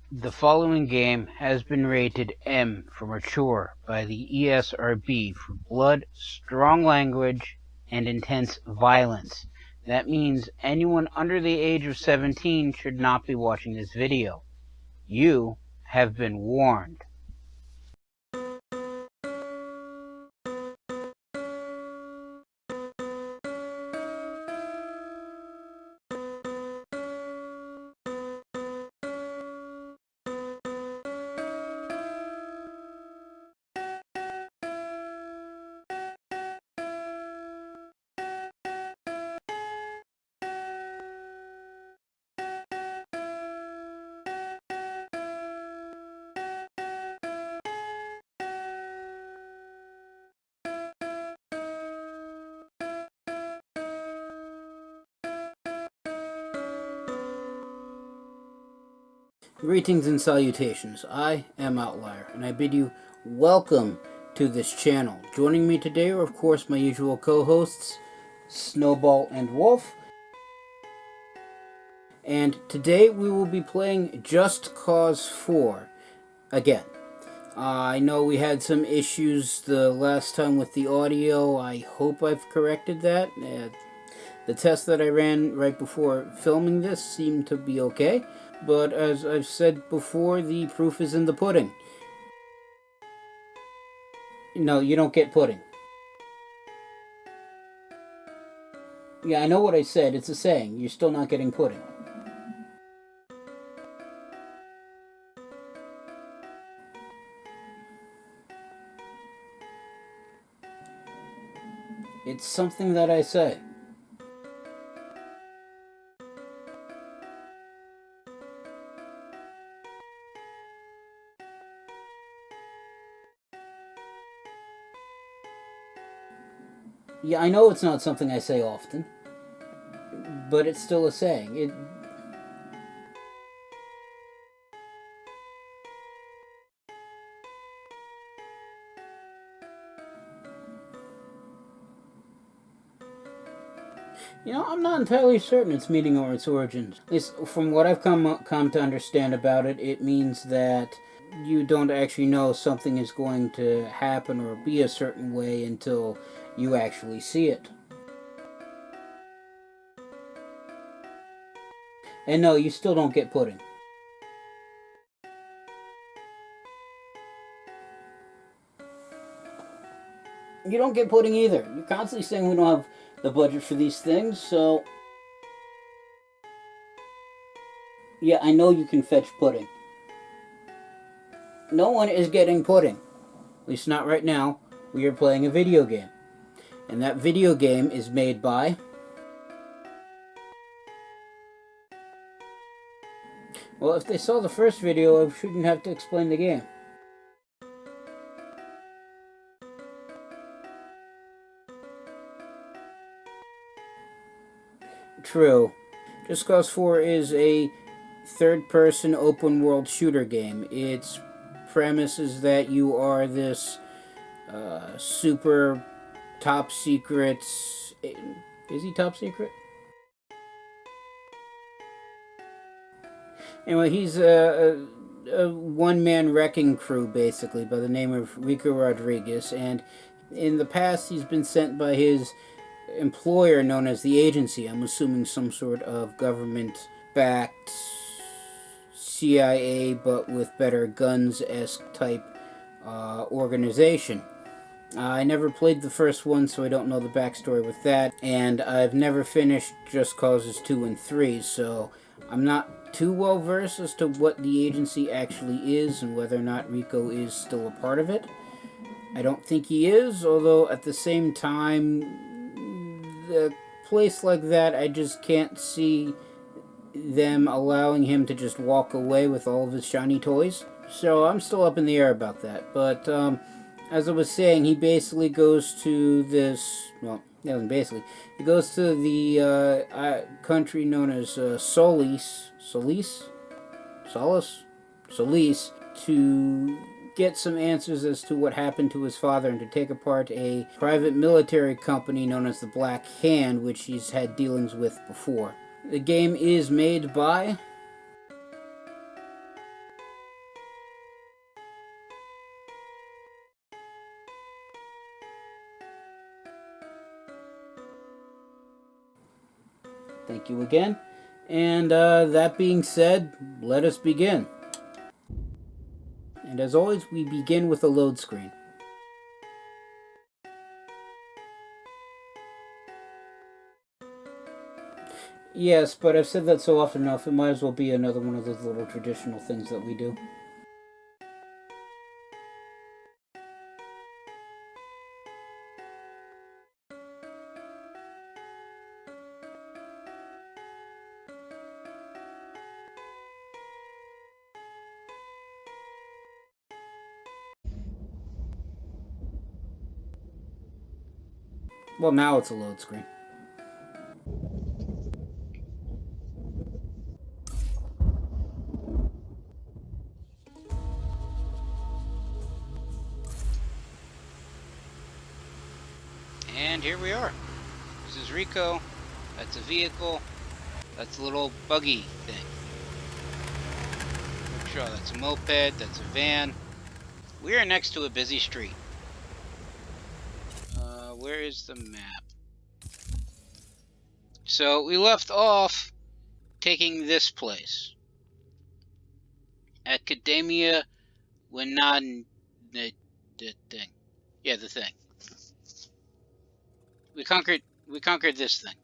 The following game has been rated M for mature by the ESRB for blood, strong language, and intense violence. That means anyone under the age of 17 should not be watching this video. You have been warned. Greetings and salutations. I am Outlier, and I bid you welcome to this channel. Joining me today are, of course, my usual co-hosts, Snowball and Wolf. And today we will be playing Just Cause 4 again. I know we had some issues the last time with the audio. I hope I've corrected that. The test that I ran right before filming this seemed to be okay. But as I've said before, the proof is in the pudding. No, you don't get pudding. Yeah, I know what I said. It's a saying. You're still not getting pudding. It's something that I say. Yeah, I know it's not something I say often, but it's still a saying. I'm not entirely certain its meaning or its origins. At least from what I've come to understand about it, it means that you don't actually know something is going to happen or be a certain way until you actually see it. And no, you still don't get pudding. You don't get pudding either. You're constantly saying we don't have the budget for these things, so... Yeah, I know you can fetch pudding. No one is getting pudding. At least not right now. We are playing a video game. And that video game is made by... Well, if they saw the first video, I shouldn't have to explain the game. True. Just Cause 4 is a third-person open-world shooter game. Its premise is that you are this super top-secret... Is he top-secret? Anyway, he's a one-man wrecking crew, basically, by the name of Rico Rodriguez, and in the past he's been sent by his employer known as the agency. I'm assuming some sort of government-backed CIA, but with better guns-esque type organization. I never played the first one, so I don't know the backstory with that, and I've never finished Just Causes 2 and 3, so I'm not too well versed as to what the agency actually is and whether or not Rico is still a part of it. I don't think he is, although at the same time, a place like that, I just can't see them allowing him to just walk away with all of his shiny toys. So I'm still up in the air about that. But as I was saying, he basically goes to this, well, basically, he goes to the country known as Solis, to get some answers as to what happened to his father and to take apart a private military company known as the Black Hand, which he's had dealings with before. The game is made by Thank you again. And that being said, let us begin. And as always, we begin with a load screen. Yes, but I've said that so often enough, it might as well be another one of those little traditional things that we do. Well, now it's a load screen. And here we are. This is Rico. That's a vehicle. That's a little buggy thing. Sure, that's a moped. That's a van. We are next to a busy street. Where is the map? So we left off taking this place. Academia Winan... the thing. Yeah, the thing. We conquered this thing.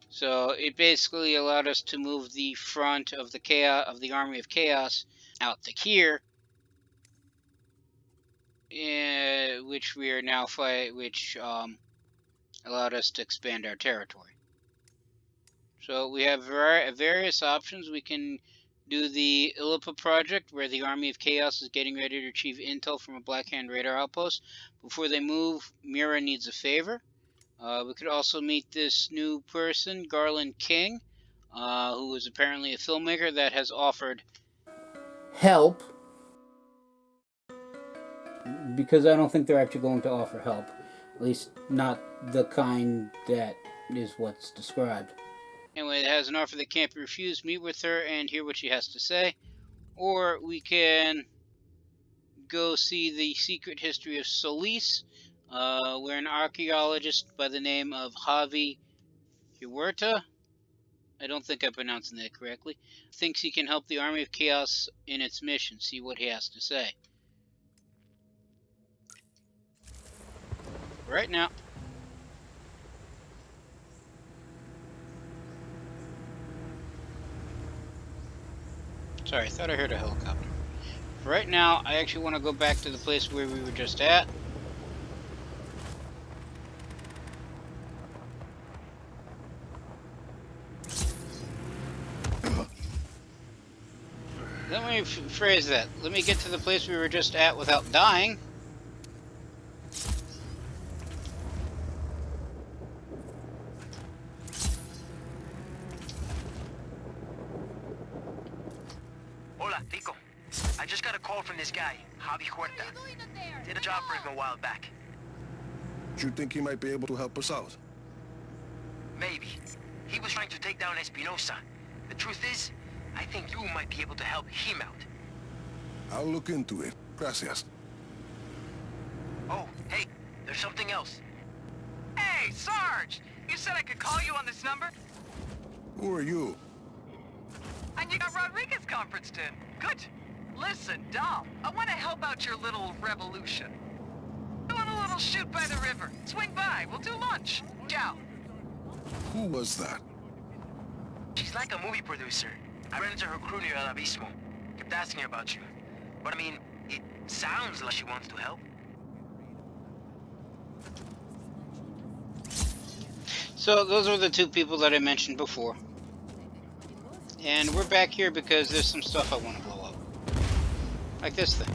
So it basically allowed us to move the front of the Army of Chaos out to here, which we are now which allowed us to expand our territory. So we have various options. We can do the Ilipa project, where the Army of Chaos is getting ready to retrieve intel from a Black Hand radar outpost. Before they move, Mira needs a favor. We could also meet this new person, Garland King, who is apparently a filmmaker that has offered help, because I don't think they're actually going to offer help. At least not the kind that is what's described. Anyway, it has an offer that can't be refused. Meet with her and hear what she has to say. Or we can go see the secret history of Solis, where an archaeologist by the name of Javi Huerta, I don't think I'm pronouncing that correctly, thinks he can help the Army of Chaos in its mission. See what he has to say. Right now. Sorry, I thought I heard a helicopter. Right now, I actually want to go back to the place where we were just at. Let me phrase that. Let me get to the place we were just at without dying. Hola, Rico. I just got a call from this guy, Javi Huerta. Did a job for him a while back. Do you think he might be able to help us out? Maybe. He was trying to take down Espinosa. The truth is, I think you might be able to help him out. I'll look into it. Gracias. Oh, hey, there's something else. Hey, Sarge! You said I could call you on this number? Who are you? And you got Rodriguez conferenced in. Good. Listen, Dom, I want to help out your little revolution. Doing a little shoot by the river. Swing by, we'll do lunch. Ciao. Who was that? She's like a movie producer. I ran into her crew near El Abismo. Kept asking her about you. But I mean, it sounds like she wants to help. So those are the two people that I mentioned before. And we're back here because there's some stuff I want to blow up. Like this thing.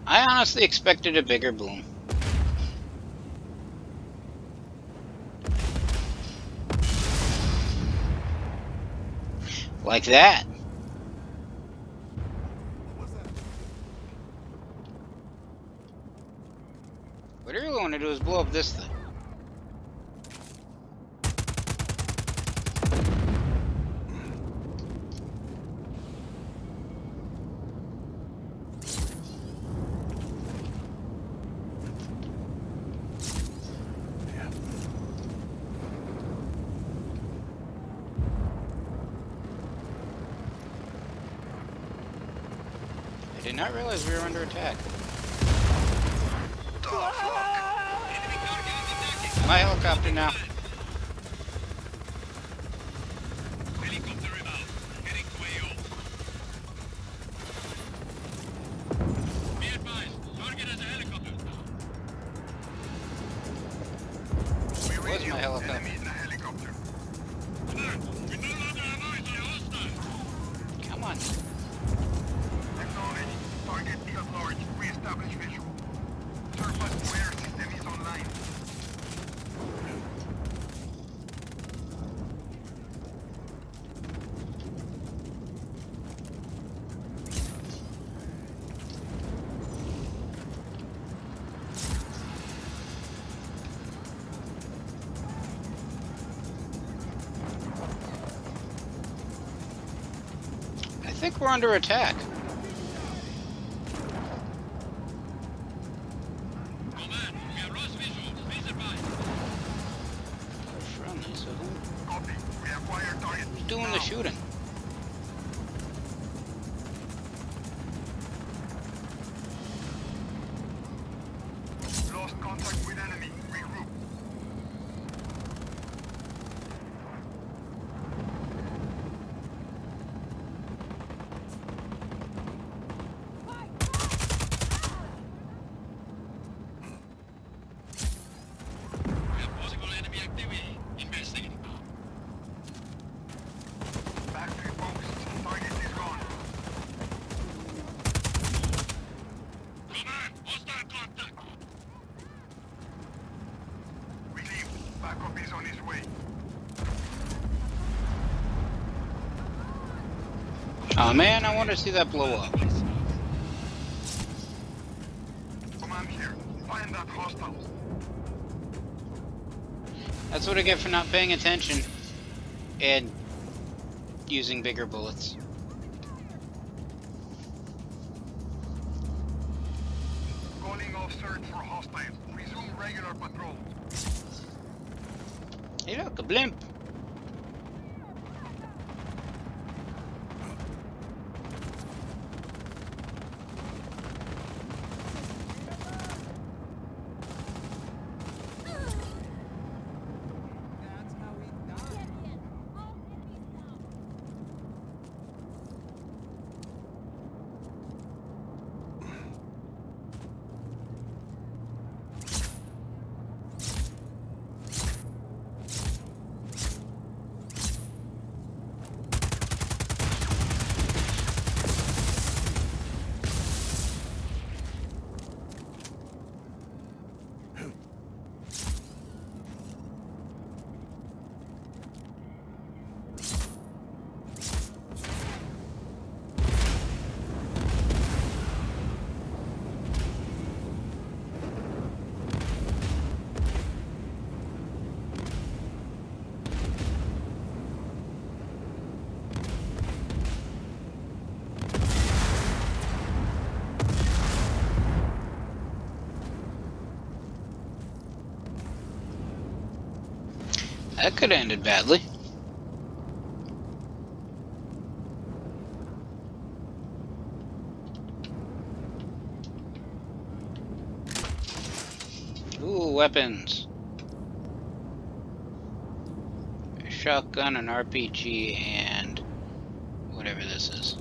I honestly expected a bigger boom. Like that. What I really want to do is blow up this thing. not realize we were under attack. My helicopter now. Where's my helicopter? Come on. Target acknowledged. Re-establish visual. Surface wear system is online. I think we're under attack. Friendly, so Copy. We acquire target. who's doing the shooting? Lost contact with enemy. Regroup. Factory post. Target is gone. Command, hostile contact. Relieved. Backup is on his way. Oh man, I want to see that blow up. Command here. Find that hostile. That's what I get for not paying attention and using bigger bullets. Calling off search for hostiles. Resume regular patrol. Hey look, a blimp. That could have ended badly. Ooh, weapons. A shotgun, an RPG, and whatever this is.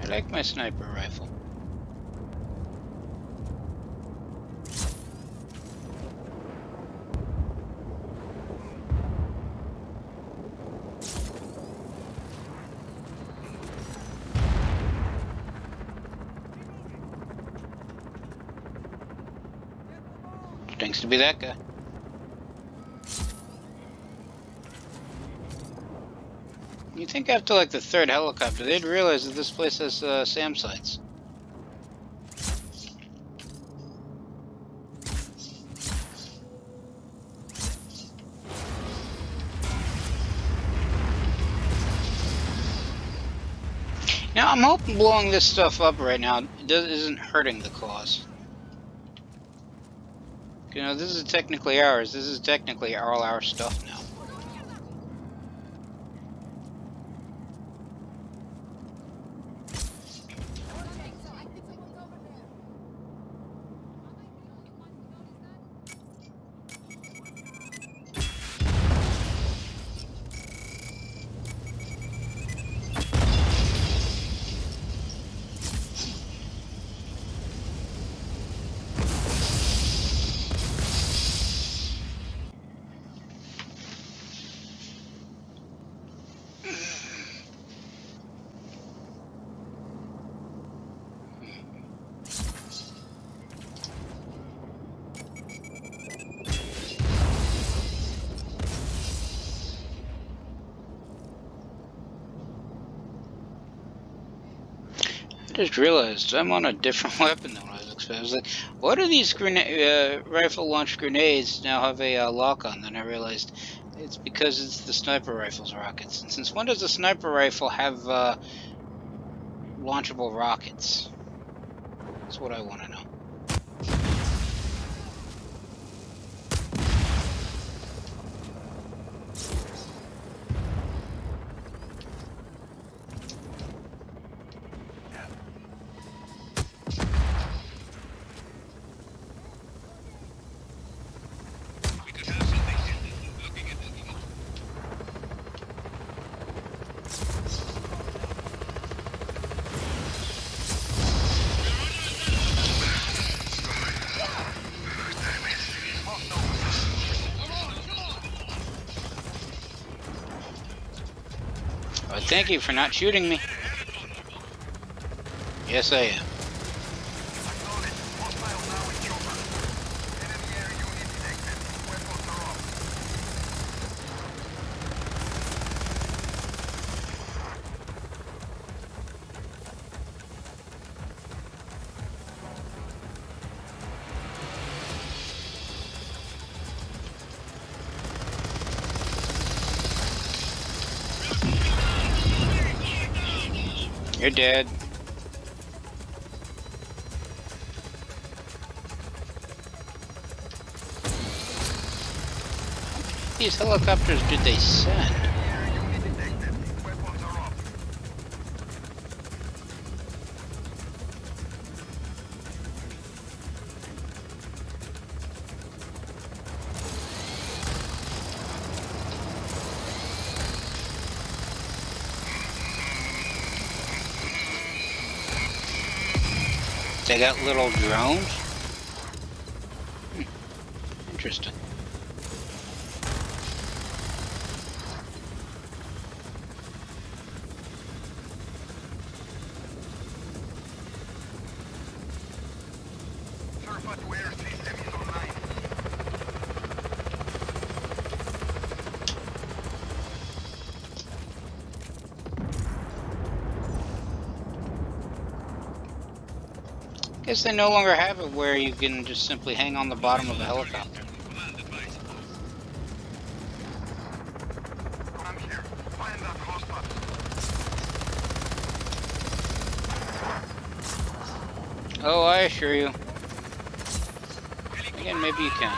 I like my sniper rifle. Thanks to be that guy. You'd think after like the third helicopter, they'd realize that this place has SAM sites. Now I'm hoping blowing this stuff up right now isn't hurting the cause. You know, this is technically ours. This is technically all our stuff now. just realized I'm on a different weapon than what I was expecting. I was like, what do these rifle-launched grenades now have a lock on? Then I realized it's because it's the sniper rifle's rockets. And since when does a sniper rifle have launchable rockets? That's what I want to know. Oh, thank you for not shooting me. Yes, I am. You're dead. These helicopters did they send? They got little drones? Interesting. Guess they no longer have it where you can just simply hang on the bottom of a helicopter. Oh, I assure you. Again, maybe you can.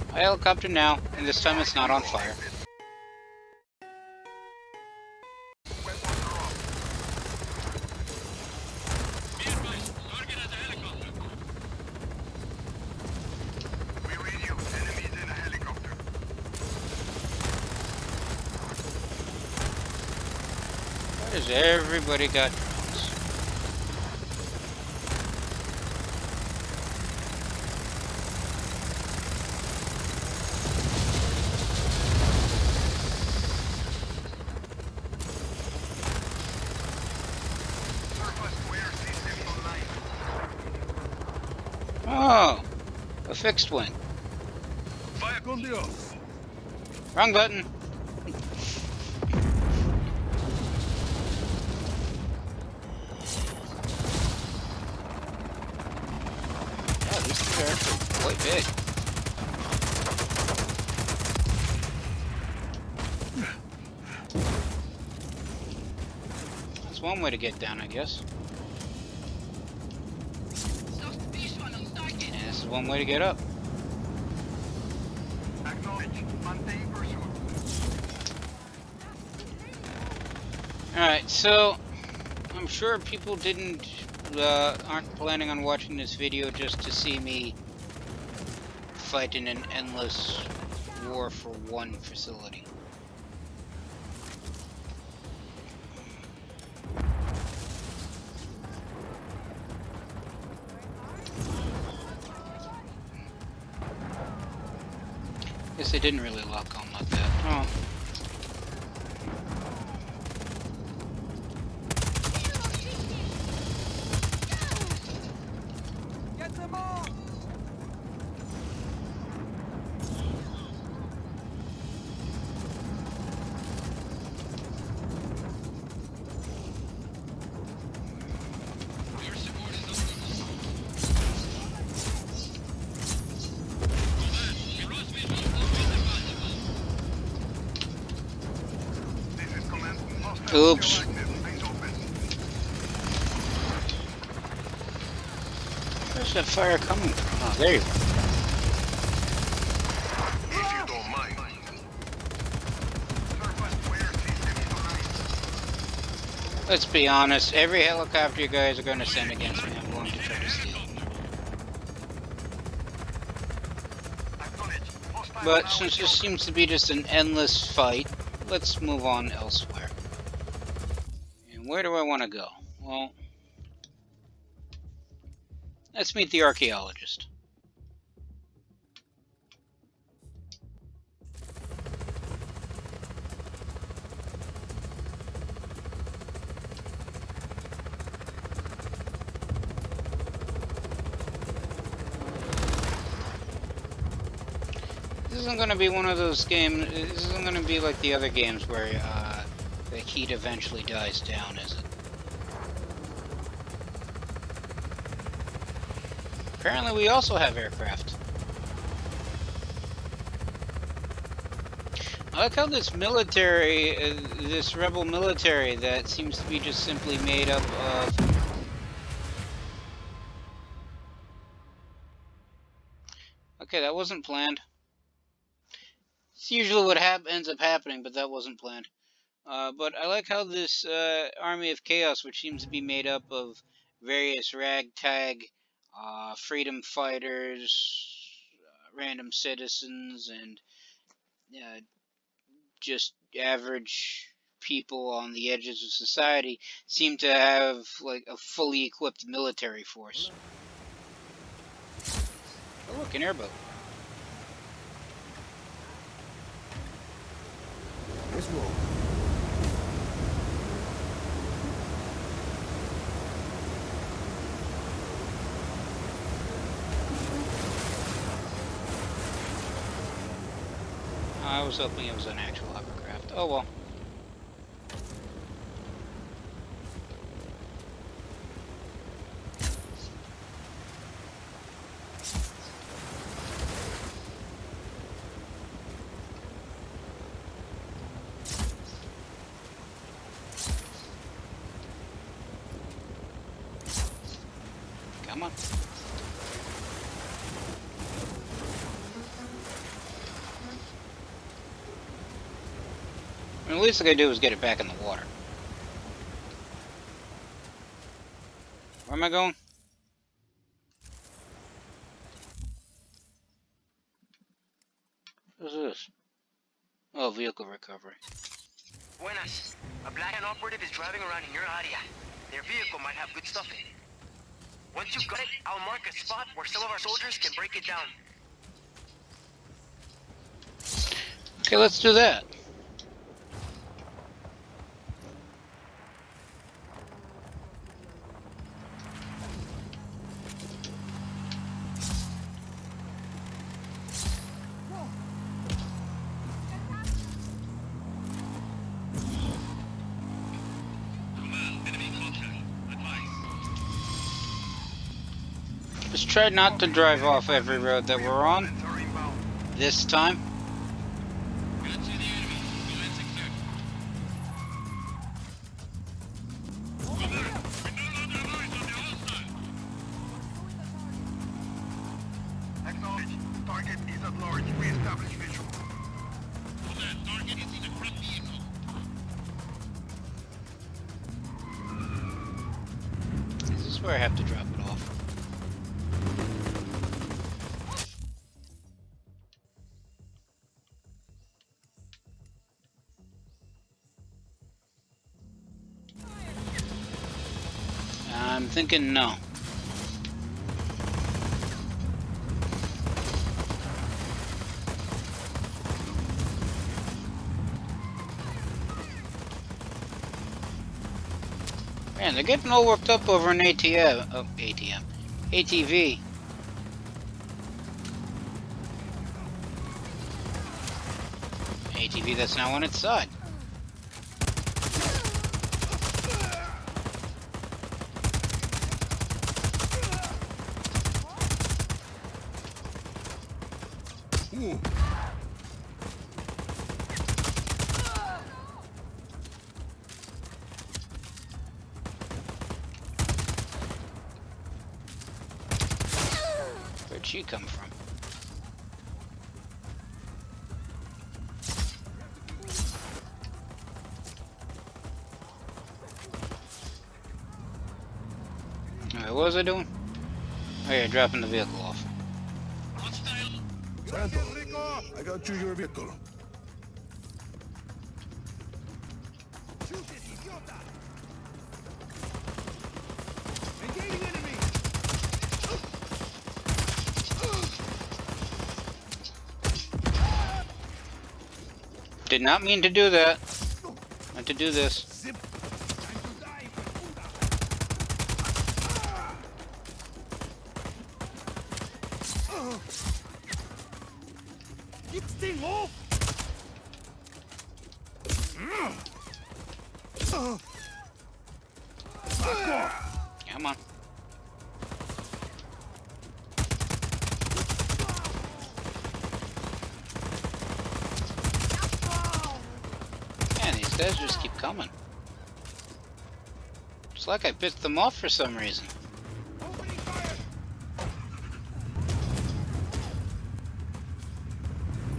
A helicopter now, and this time it's not on fire. Why does everybody got drones? Oh, a fixed wing. Wrong button. Oh, these things are actually quite big. That's one way to get down, I guess. And this is one way to get up. Alright, so I'm sure people aren't planning on watching this video just to see me fight in an endless war for one facility. Guess they didn't really lock on like that. Oh. Oops. Where's that fire coming from? Oh, there you are. If you don't mind. Let's be honest, every helicopter you guys are going to send against me, I'm going to try to steal. But since this seems to be just an endless fight, let's move on elsewhere. And where do I want to go? Well, let's meet the archaeologist. This isn't going to be one of those games, this isn't going to be like the other games where the heat eventually dies down, is it? Apparently we also have aircraft. I like how this military, this rebel military that seems to be just simply made up of... Okay, that wasn't planned. It's usually what ends up happening, but that wasn't planned. But I like how this army of chaos, which seems to be made up of various ragtag freedom fighters, random citizens, and just average people on the edges of society, seem to have like a fully equipped military force. Oh look, an airboat. Let's roll. I was hoping it was an actual hovercraft. Oh well. Come on. I mean, the least I gotta do is get it back in the water. Where am I going? What's this? Oh, vehicle recovery. Buenas. A black hand operative is driving around in your area. Their vehicle might have good stuff in it. Once you've got it, I'll mark a spot where some of our soldiers can break it down. Okay, let's do that. Just try not to drive off every road that we're on this time. Acknowledge. Target is at large. Re-establish visual. Target is in a front vehicle. This is where I have to drop it off. I'm thinking no. Man, they're getting all worked up over an ATM. Oh, ATM. ATV. ATV that's now on its side. Ooh. Where'd she come from? Alright, what was I doing? Oh yeah, dropping the vehicle off. Santo, Rico, I got you your vehicle. Engaging enemy! Did not mean to do that. Meant to do this. Zip! Time to die, puta! Get this thing off! Come on. Man, these guys just keep coming. It's like I pissed them off for some reason. Opening fire!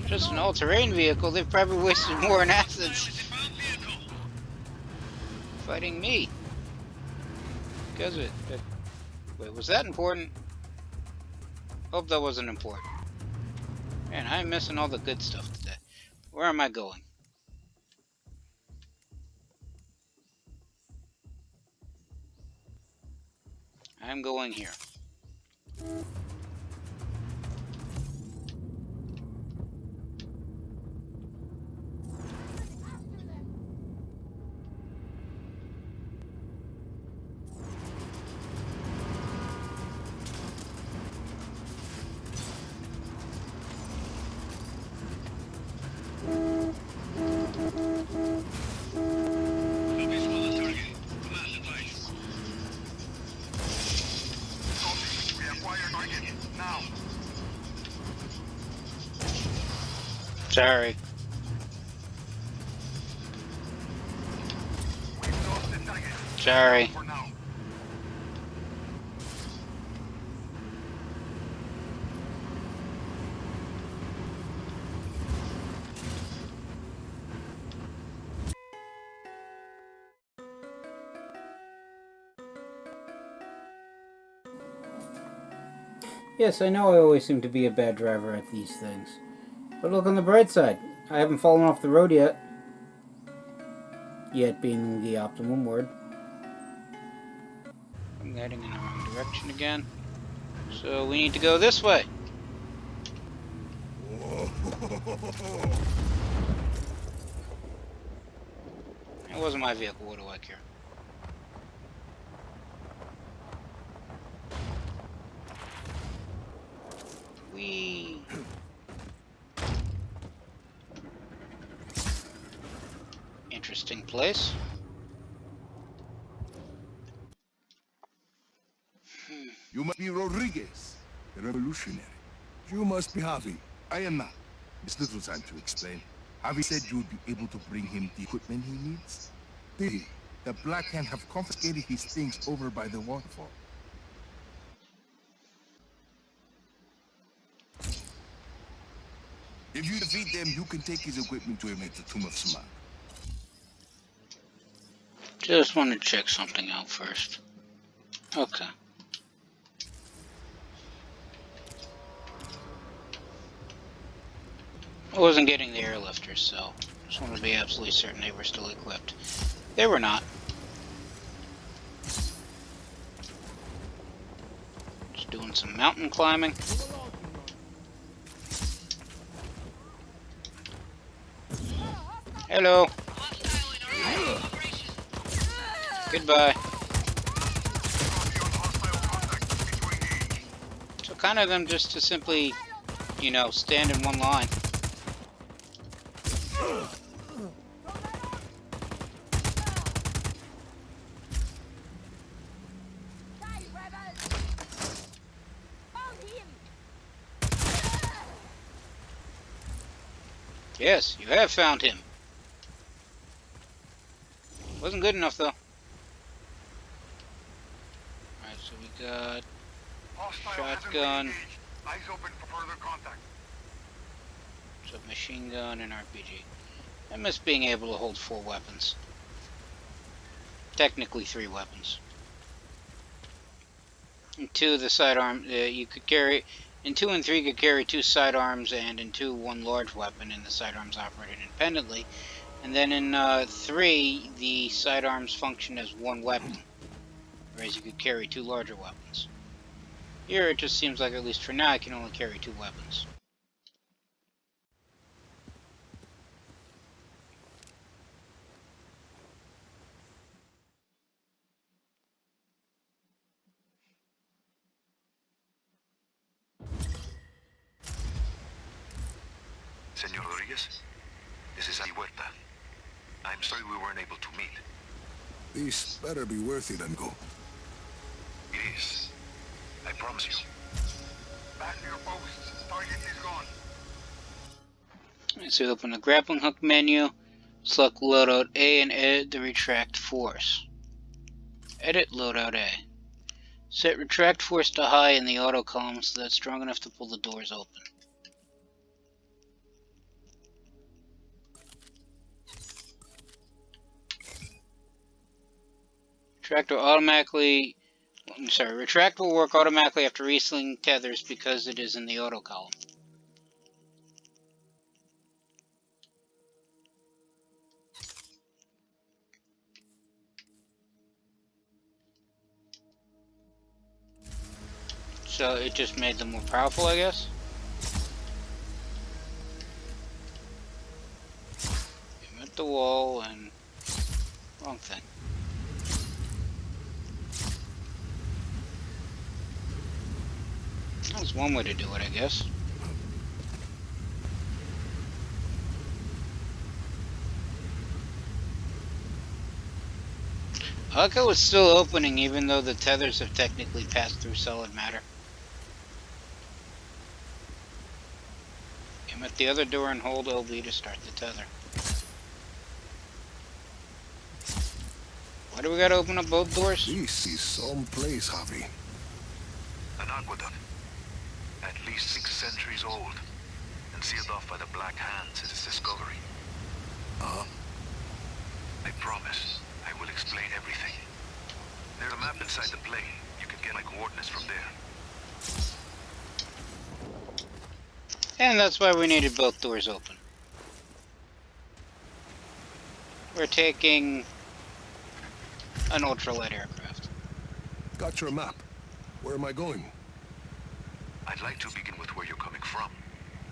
Just an all-terrain vehicle, they've probably wasted more in acids fighting me. Because of it. Wait, was that important? Hope that wasn't important. Man, I'm missing all the good stuff today. Where am I going? I'm going here. We acquire target, now! Sorry. We've lost the target. Sorry. For now. Yes, I know I always seem to be a bad driver at these things. But look on the bright side. I haven't fallen off the road yet. Yet being the optimum word. I'm heading in the wrong direction again. So we need to go this way. It wasn't my vehicle, what do I care? Whee! Interesting place. You must be Rodriguez, the revolutionary. You must be Javi. I am not. It's little time to explain. Javi said you would be able to bring him the equipment he needs. They, the Black Hand, have confiscated his things over by the waterfall. If you defeat them, you can take his equipment to him at the Tomb of Sumak. Just want to check something out first. Okay. I wasn't getting the airlifters, so just want to be absolutely certain they were still equipped. They were not. Just doing some mountain climbing. Hello. Goodbye. So kind of them just to simply, you know, stand in one line. Yes, you have found him. Wasn't good enough though. Alright, so we got Hostile shotgun, has engaged. Eyes open for further contact. So machine gun and RPG. I miss being able to hold 4 weapons. Technically 3 weapons. In 2, the sidearm you could carry. In 2 and 3, you could carry 2 sidearms, and in 2, 1 large weapon, and the sidearms operated independently. And then in 3, the sidearms function as 1 weapon, whereas you could carry 2 larger weapons. Here, it just seems like, at least for now, I can only carry 2 weapons. Senor Rodriguez, this is Huerta. I'm sorry we weren't able to meet. This better be worth it, Uncle. It is. I promise you. Back to your posts. Target is gone. So open the grappling hook menu, select loadout A, and edit the retract force. Edit loadout A. Set retract force to high in the auto column so that it's strong enough to pull the doors open. Retract will work automatically after resealing tethers because it is in the auto column. So it just made them more powerful, I guess. Aim at the wall and wrong thing. That's one way to do it, I guess. I like how it's still opening even though the tethers have technically passed through solid matter. Aim at the other door and hold LB to start the tether. Why do we gotta open up both doors? This is some place, Javi. An aqueduct. At least 6 centuries old. And sealed off by the Black Hand since its discovery. I promise. I will explain everything. There's a map inside the plane. You can get my coordinates from there. And that's why we needed both doors open. We're taking an ultralight aircraft. Got your map. Where am I going? I'd like to begin with where you're coming from.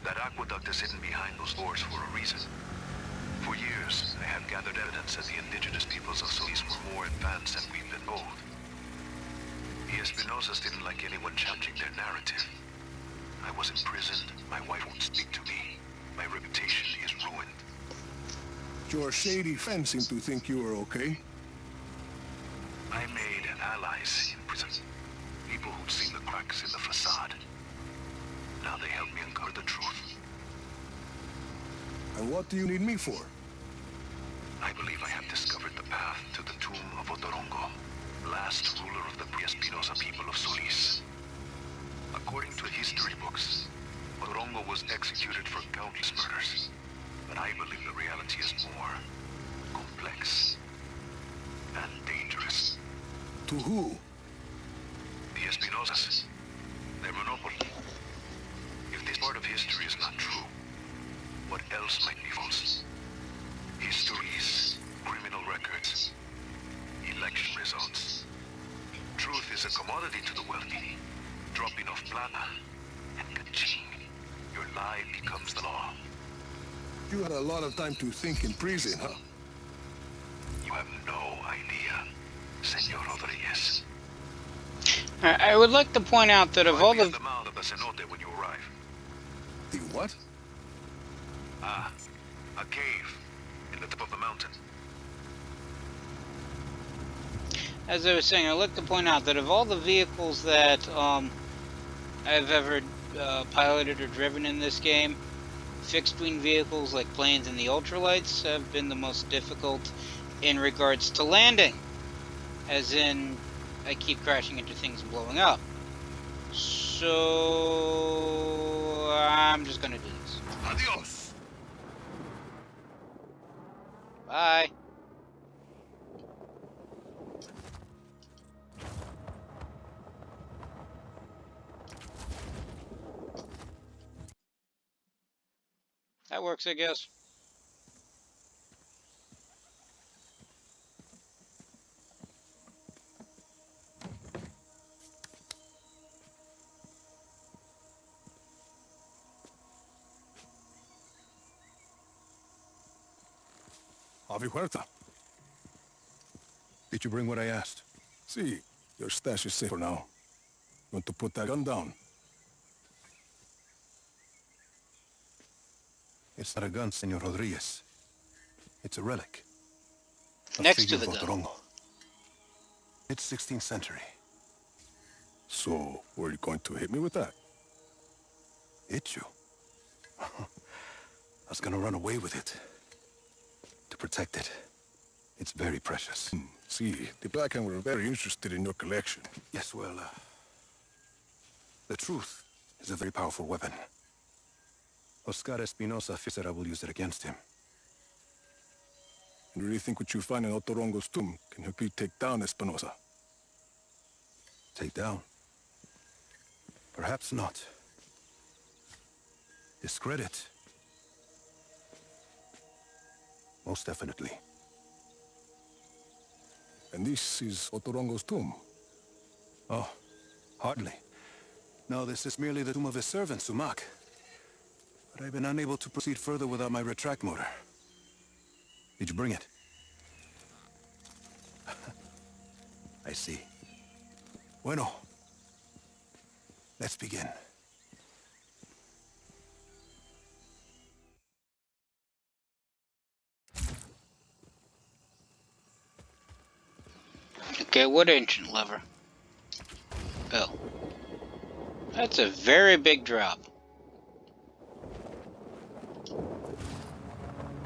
That aqueduct is hidden behind those doors for a reason. For years, I have gathered evidence that the indigenous peoples of Solis were more advanced than we've been told. The Espinosas didn't like anyone challenging their narrative. I was imprisoned, my wife won't speak to me, my reputation is ruined. Your shady friends seem to think you were okay. I made allies in prison. People who'd seen the cracks in the facade. Now they help me uncover the truth. And what do you need me for? I believe I have discovered the path to the tomb of Otorongo, last ruler of the Espinosa people of Solis. According to history books, Otorongo was executed for countless murders. But I believe the reality is more complex and dangerous. To who? The Espinosas. Their monopoly. If this part of history is not true, what else might be false? Histories, criminal records, election results. Truth is a commodity to the wealthy. Drop enough plata, and ka-ching, your lie becomes the law. You had a lot of time to think in prison, huh? You have no idea, Senor Rodriguez. I would like to point out that of all the the... mouth of the cenote when you arrive. The what? Ah, a cave in the top of the mountain. As I was saying, I'd like to point out that of all the vehicles that I've ever piloted or driven in this game, fixed-wing vehicles like planes and the ultralights have been the most difficult in regards to landing. As in, I keep crashing into things and blowing up. So I'm just gonna do this. Adios. Bye. That works, I guess. Avi Huerta. Did you bring what I asked? See, your stash is safe for now. Want to put that gun down? It's not a gun, Senor Rodriguez. It's a relic. A Next to figure the of gun. Otorongo. It's 16th century. So, were you going to hit me with that? Hit you? I was gonna run away with it. To protect it. It's very precious. See, the Blackhand were very interested in your collection. Yes, well, the truth is a very powerful weapon. Oscar Espinosa fears that I will use it against him. You really think what you find in Otorongo's tomb can help you take down Espinosa? Take down? Perhaps not. Discredit? Most definitely. And this is Otorongo's tomb? Oh, hardly. No, this is merely the tomb of his servant, Sumac. But I've been unable to proceed further without my retract motor. Did you bring it? I see. Bueno. Let's begin. Okay, what ancient lever? Oh. That's a very big drop.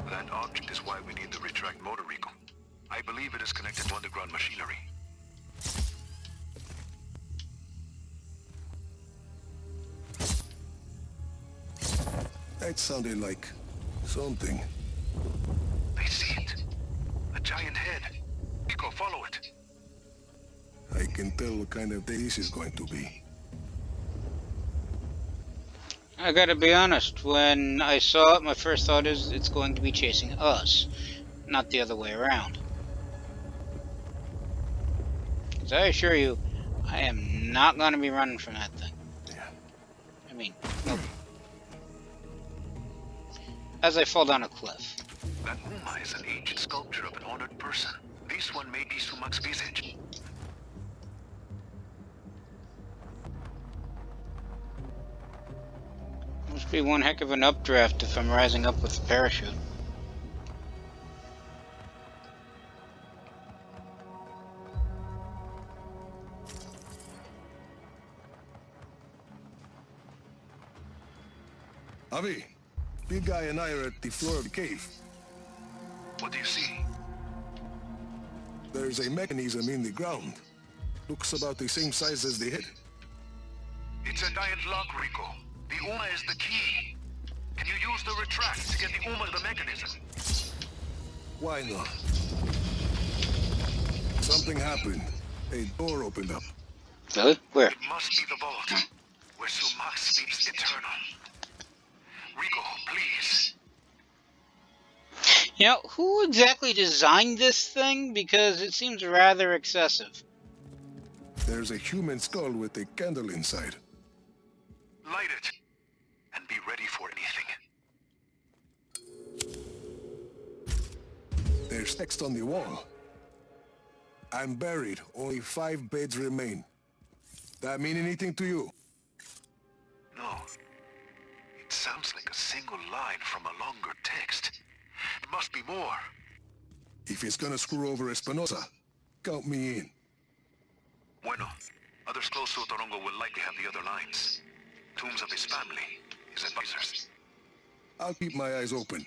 That object is why we need the retract motor, Rico. I believe it is connected to underground machinery. That sounded like something. I see it. A giant head. Rico, follow it. I can tell what kind of day this is going to be. I gotta be honest, when I saw it, my first thought is it's going to be chasing us, not the other way around. Because I assure you, I am not gonna be running from that thing. Yeah. I mean, nope. As I fall down a cliff. That Uma is an ancient sculpture of an honored person. This one may be Sumac's visage. Must be one heck of an updraft if I'm rising up with a parachute. Avi, big guy and I are at the floor of the cave. What do you see? There's a mechanism in the ground. Looks about the same size as the head. It's a giant lock, Rico. The Uma is the key. Can you use the retract to get the Uma to the mechanism? Why not? Something happened. A door opened up. Really? Where? It must be the vault, where Sumac sleeps eternal. Rico, please. You know, who exactly designed this thing? Because it seems rather excessive. There's a human skull with a candle inside. Light it, and be ready for anything. There's text on the wall. I'm buried. Only 5 beds remain. That mean anything to you? No. It sounds like a single line from a longer text. It must be more. If it's gonna screw over Espinosa, count me in. Bueno. Others close to Otorongo will likely have the other lines. Tombs of his family, his advisors. I'll keep my eyes open.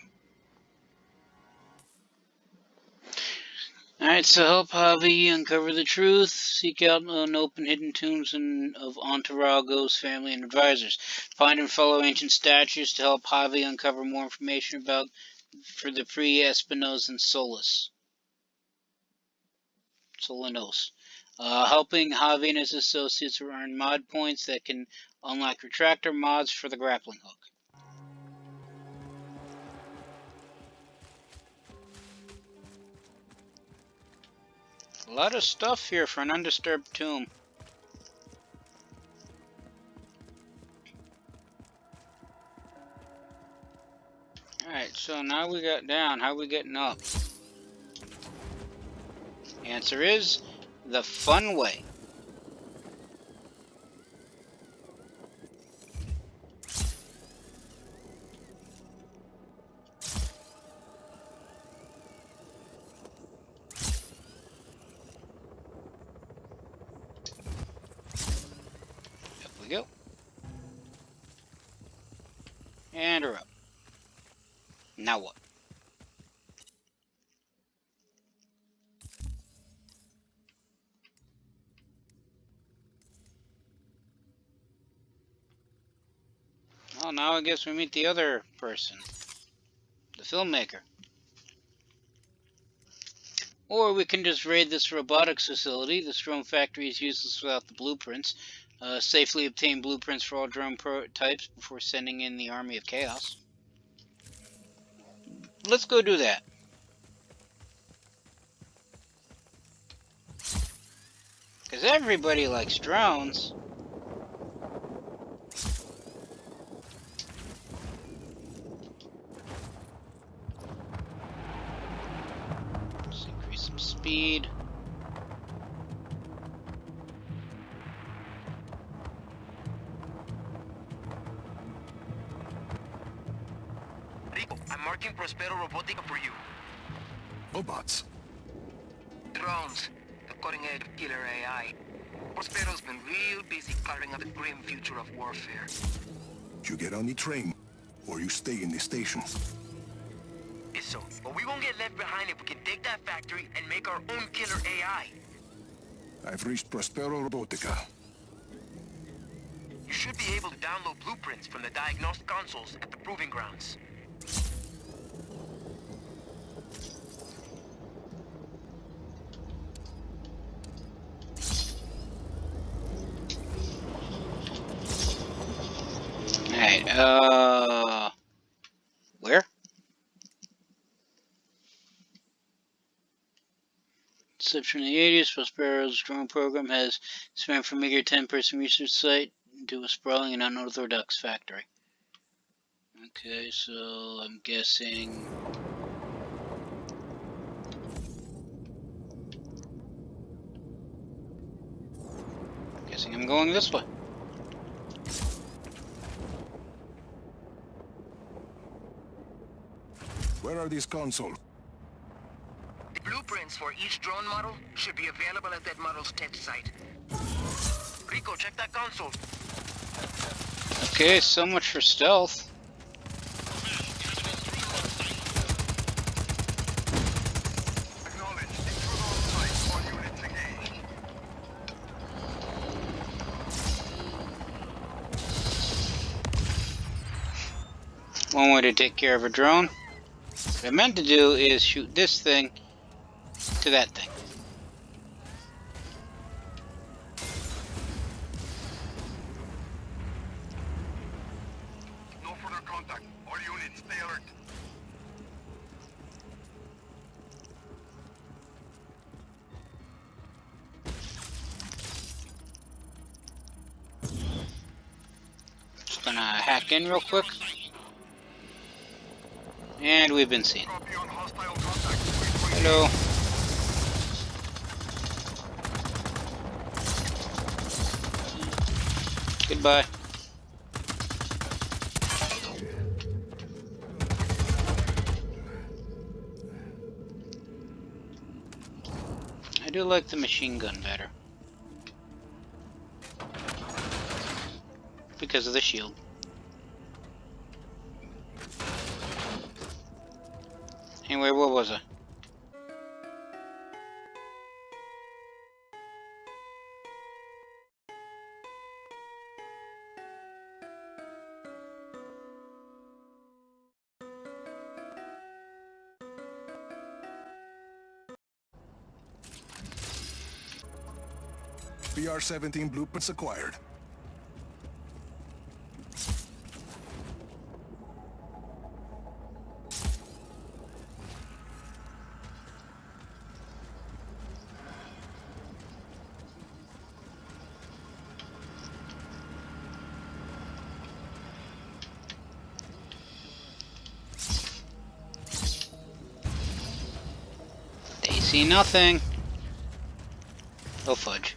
Alright, so help Javi uncover the truth. Seek out and open hidden tombs of Ontarago's family and advisors. Find and follow ancient statues to help Javi uncover more information for the pre-Espinosa and Solanos. Helping Javi and his associates earn mod points that can unlock retractor mods for the grappling hook. A lot of stuff here for an undisturbed tomb. Alright, so now we got down. How are we getting up? Answer is the fun way. Up we go. And we're up. Now what? Well, now I guess we meet the other person. The filmmaker. Or we can just raid this robotics facility. This drone factory is useless without the blueprints. Safely obtain blueprints for all drone prototypes before sending in the army of chaos. Let's go do that. Because everybody likes drones. Let's increase some speed. Rico, I'm marking Prospero Robotica for you. Robots. Drones, the cutting edge of killer AI. Prospero's been real busy carving out the grim future of warfare. You get on the train, or you stay in the station. It's so, but we won't get left behind if we can take that factory and make our own killer AI. I've reached Prospero Robotica. You should be able to download blueprints from the diagnostic consoles at the proving grounds. Alright, where? Inception in the 80s, Prospero's drone program has spanned from a meager 10-person research site into a sprawling and unorthodox factory. Okay, so I'm guessing... I'm going this way. Where are these consoles? The blueprints for each drone model should be available at that model's test site. Rico, check that console. Okay, so much for stealth. Acknowledged. Intruder on site. All units engaged. One way to take care of a drone. What I meant to do is shoot this thing to that thing. No further contact. All units, stay alert. Just gonna hack in real quick. And we've been seen. Copy on hostile contact. Hello. Goodbye. I do like the machine gun better. Because of the shield. Anyway, what was I? PR-17 blueprints acquired. They see nothing. Oh fudge.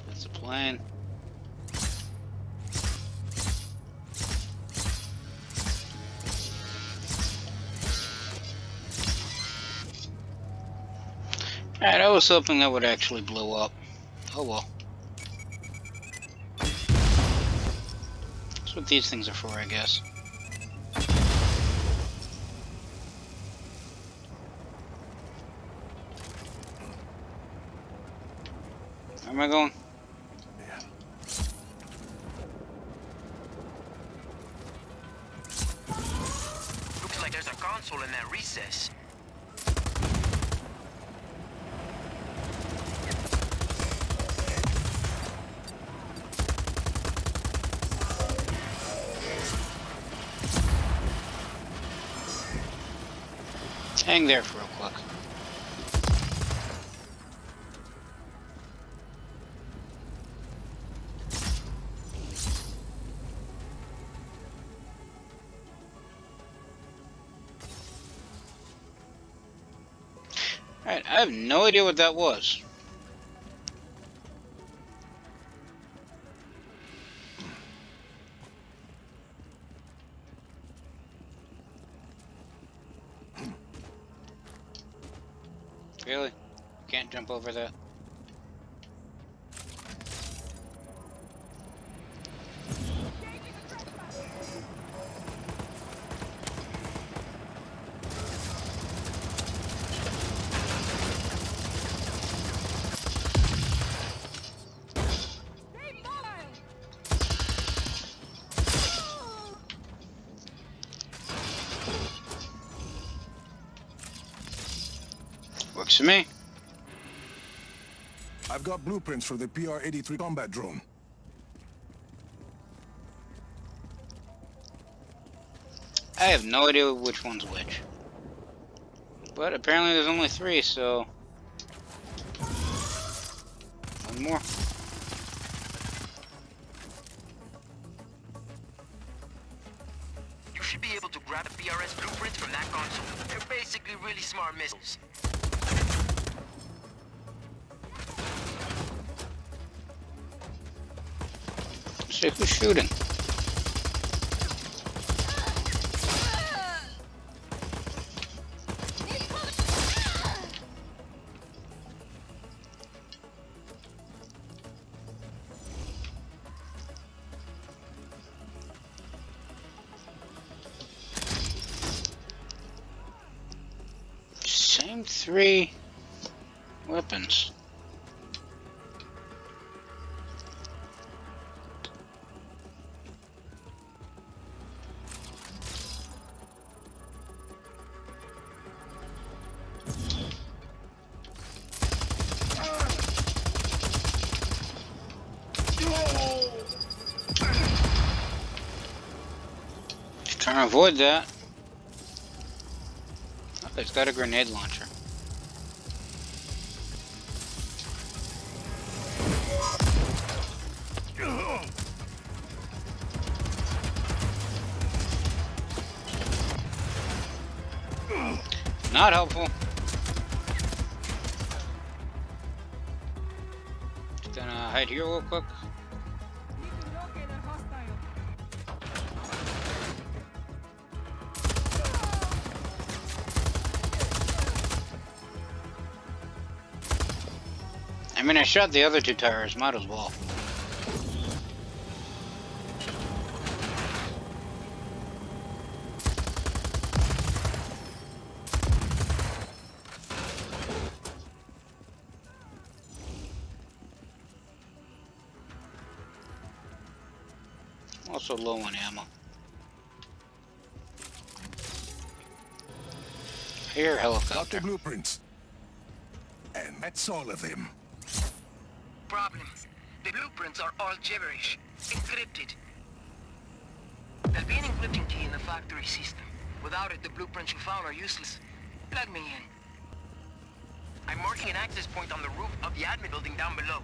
That's a plane. Alright, I was hoping that would actually blow up. Oh well. That's what these things are for, I guess. Where am I going? Looks like there's a console in that recess. Hang there for real quick. Alright, I have no idea what that was. Really? Can't jump over that? Works for me. I've got blueprints for the PR-83 combat drone. I have no idea which one's which. But apparently there's only 3, so... one more. You should be able to grab the PRS blueprints from that console. They're basically really smart missiles. See who's shooting. Same 3 weapons. Trying to avoid that. Oh, it's got a grenade launcher. Not helpful. Just gonna hide here real quick. I mean, I shot the other 2 tires, might as well. Also low on ammo. I hear a Got helicopter. the blueprints. And that's all of them. Problem. The blueprints are all gibberish. Encrypted. There'll be an encryption key in the factory system. Without it, the blueprints you found are useless. Plug me in. I'm marking an access point on the roof of the admin building down below.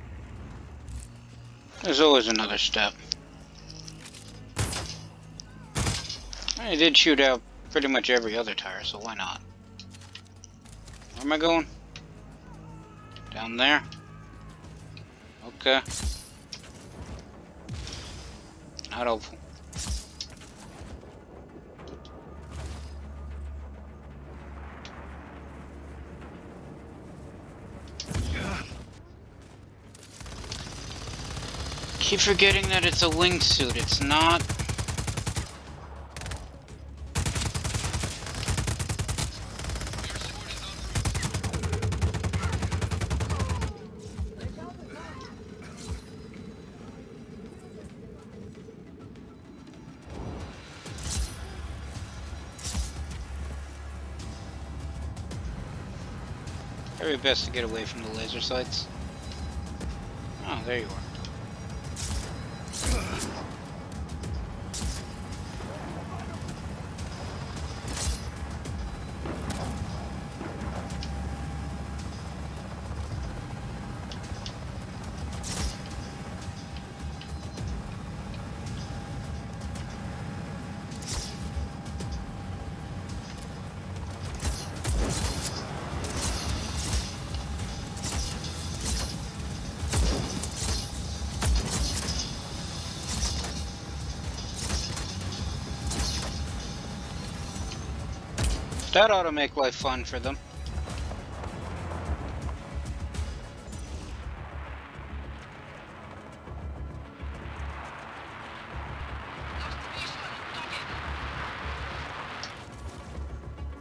There's always another step. I did shoot out pretty much every other tire, so why not? Where am I going? Down there? Okay. Not hopeful. Keep forgetting that it's a wingsuit, it's not. Very best to get away from the laser sights. Oh, there you are. That ought to make life fun for them.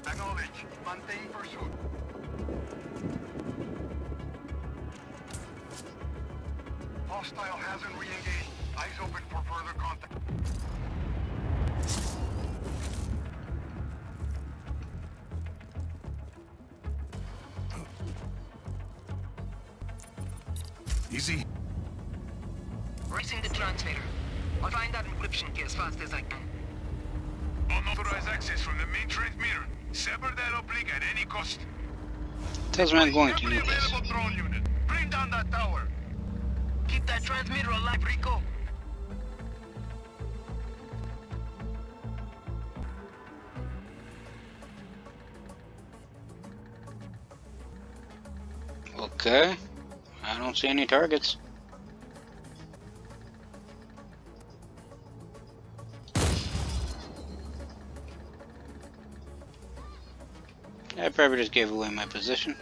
Acknowledge. Maintain pursuit. Hostile hasn't re-engaged. Eyes open for further contact. Easy. Racing the transmitter. I'll find that encryption key as fast as I can. Unauthorized access from the main transmitter. Sever that uplink at any cost. Tells me I'm going to Every need this. available drone unit. Bring down that tower. Keep that transmitter alive, Rico. Okay. I don't see any targets. I probably just gave away my position.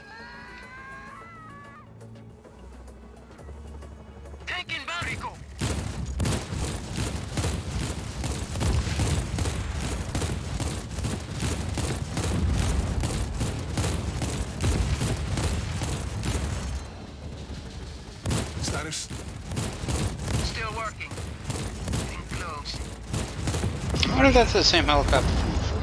Tank inbound, Rico. Status. Still working. Getting close. I wonder if that's the same helicopter from before.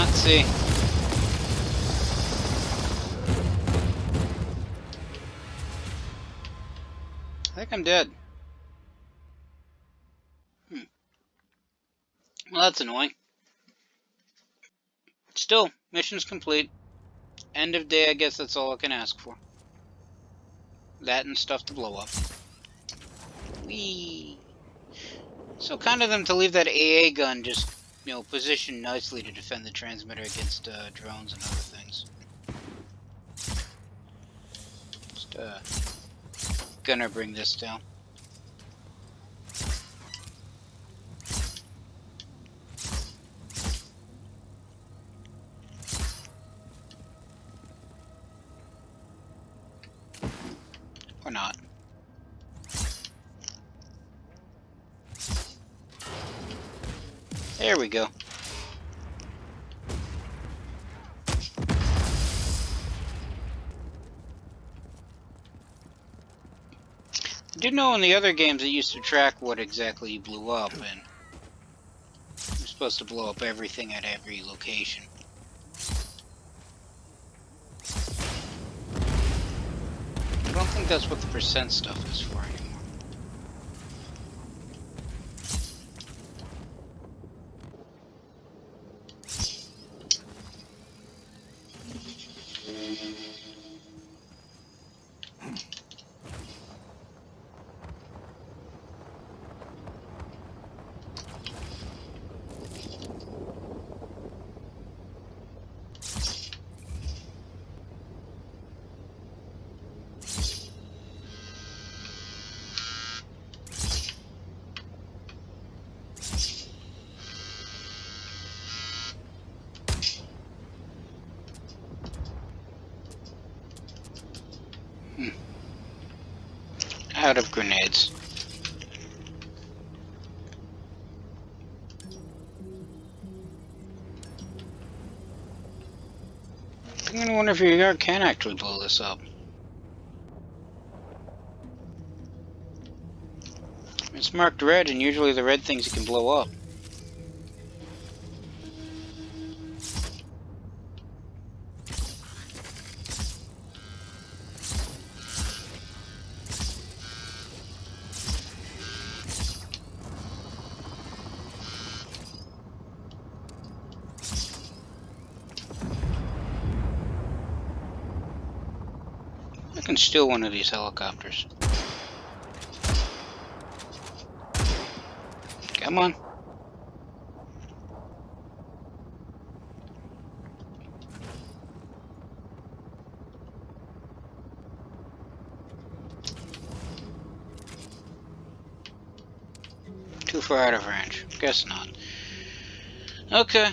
cannot see. I think I'm dead. Well, that's annoying. Still, mission's complete. End of day, I guess that's all I can ask for. That and stuff to blow up. Whee! So kind of them to leave that AA gun just, you know, positioned nicely to defend the transmitter against drones and other things. Just gonna bring this down. Or not. There we go. I do know in the other games it used to track what exactly you blew up, and you're supposed to blow up everything at every location. I don't think that's what the percent stuff is for anymore. Out of grenades. I'm gonna wonder if your yard can actually blow this up. It's marked red, and usually the red things you can blow up. I can steal one of these helicopters. Come on. Too far out of range. Guess not. Okay.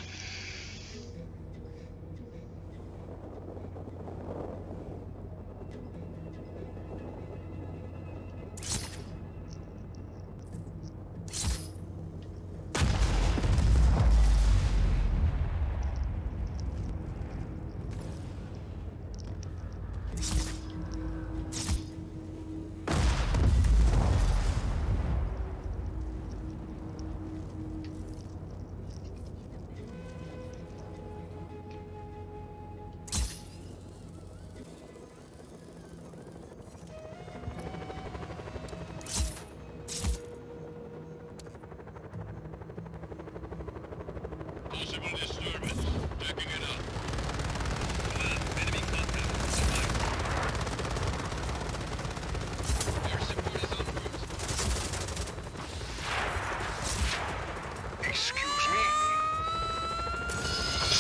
Possible disturbance. Backing it up. Enemy contact. Air support is en route. Excuse me?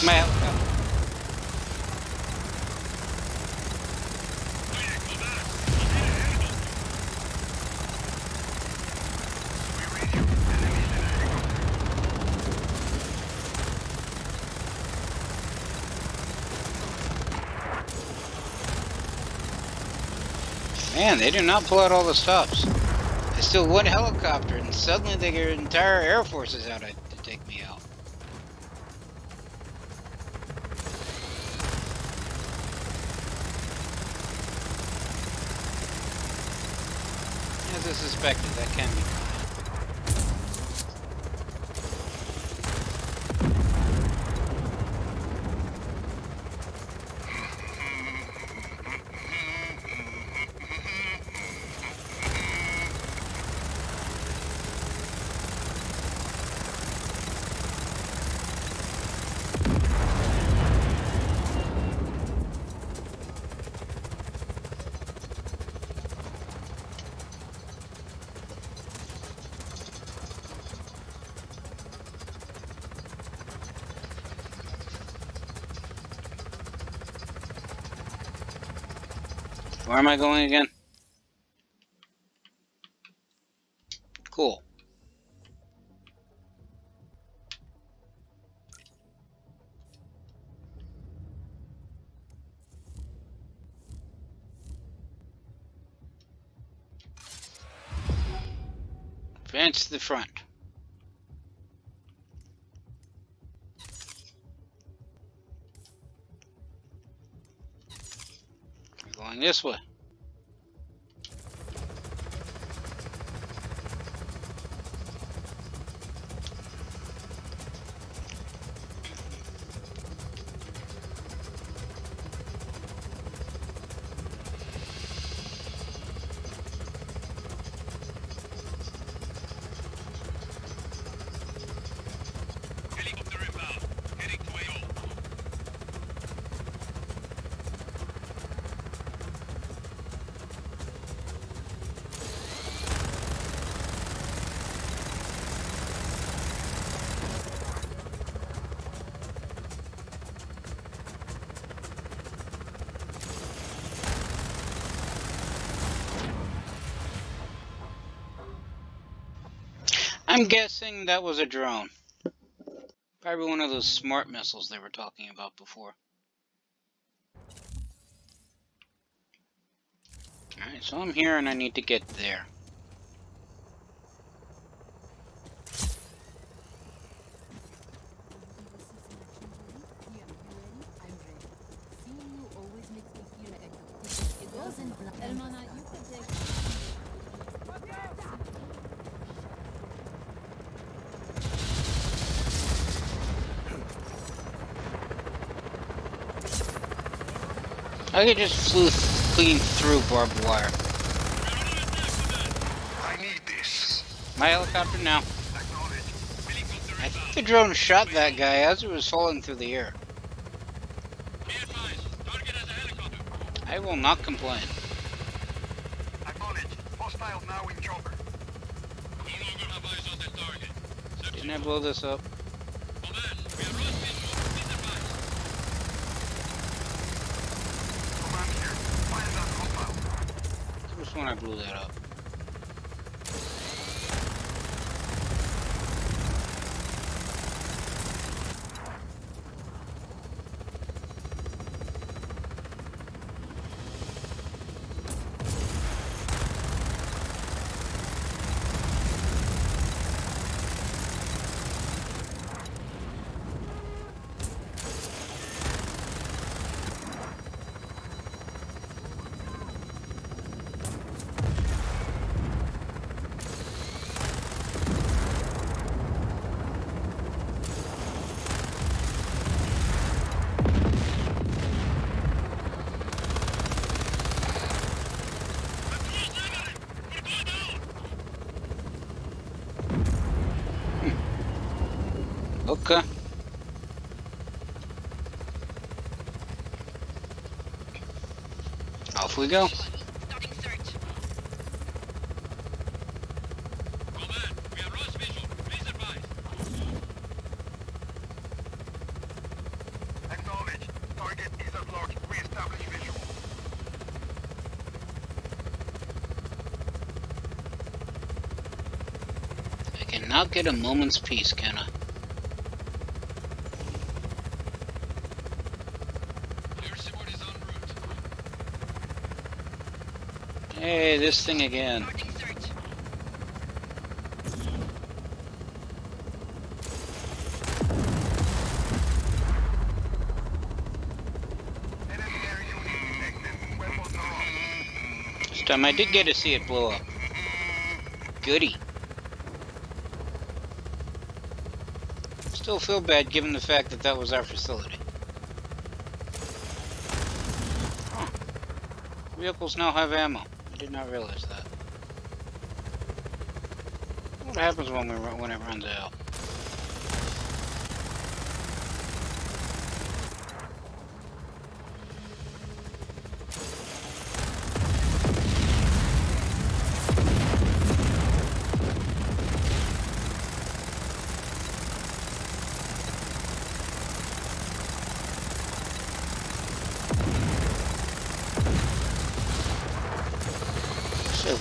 My helicopter. Man, they do not pull out all the stops. There's still one helicopter, and suddenly their entire air force is out to take me out. As I suspected, that can be. Where am I going again? Cool. Advance to the front. We're going this way. Helicopter inbound. Heading to AO. I'm guessing that was a drone. Probably one of those smart missiles they were talking about before. Alright, so I'm here and I need to get there. I could just flew clean through barbed wire. I need this. My helicopter now. Acknowledge. Helicopter I inbound. think the drone shot that guy as it was falling through the air. Be advised. Target as a helicopter. I will not complain. Acknowledge. Hostile now in chopper. No longer have eyes on the target. Didn't I blow this up? Command, we are lost visual. Please advise. Command here. Find that hostile. Just when I blew that up. Okay. Off we go. Starting search. Command, we are lost visual. Please advise. Acknowledge. Target is at large. Re-establish visual. I cannot get a moment's peace, can I? Air support is en route. Hey, this thing again. Starting search. Enemy air unit detected. Weapons are off. This time I did get to see it blow up. Goody. Still feel bad given the fact that that was our facility. Huh. Vehicles now have ammo. I did not realize that. What happens when it runs out?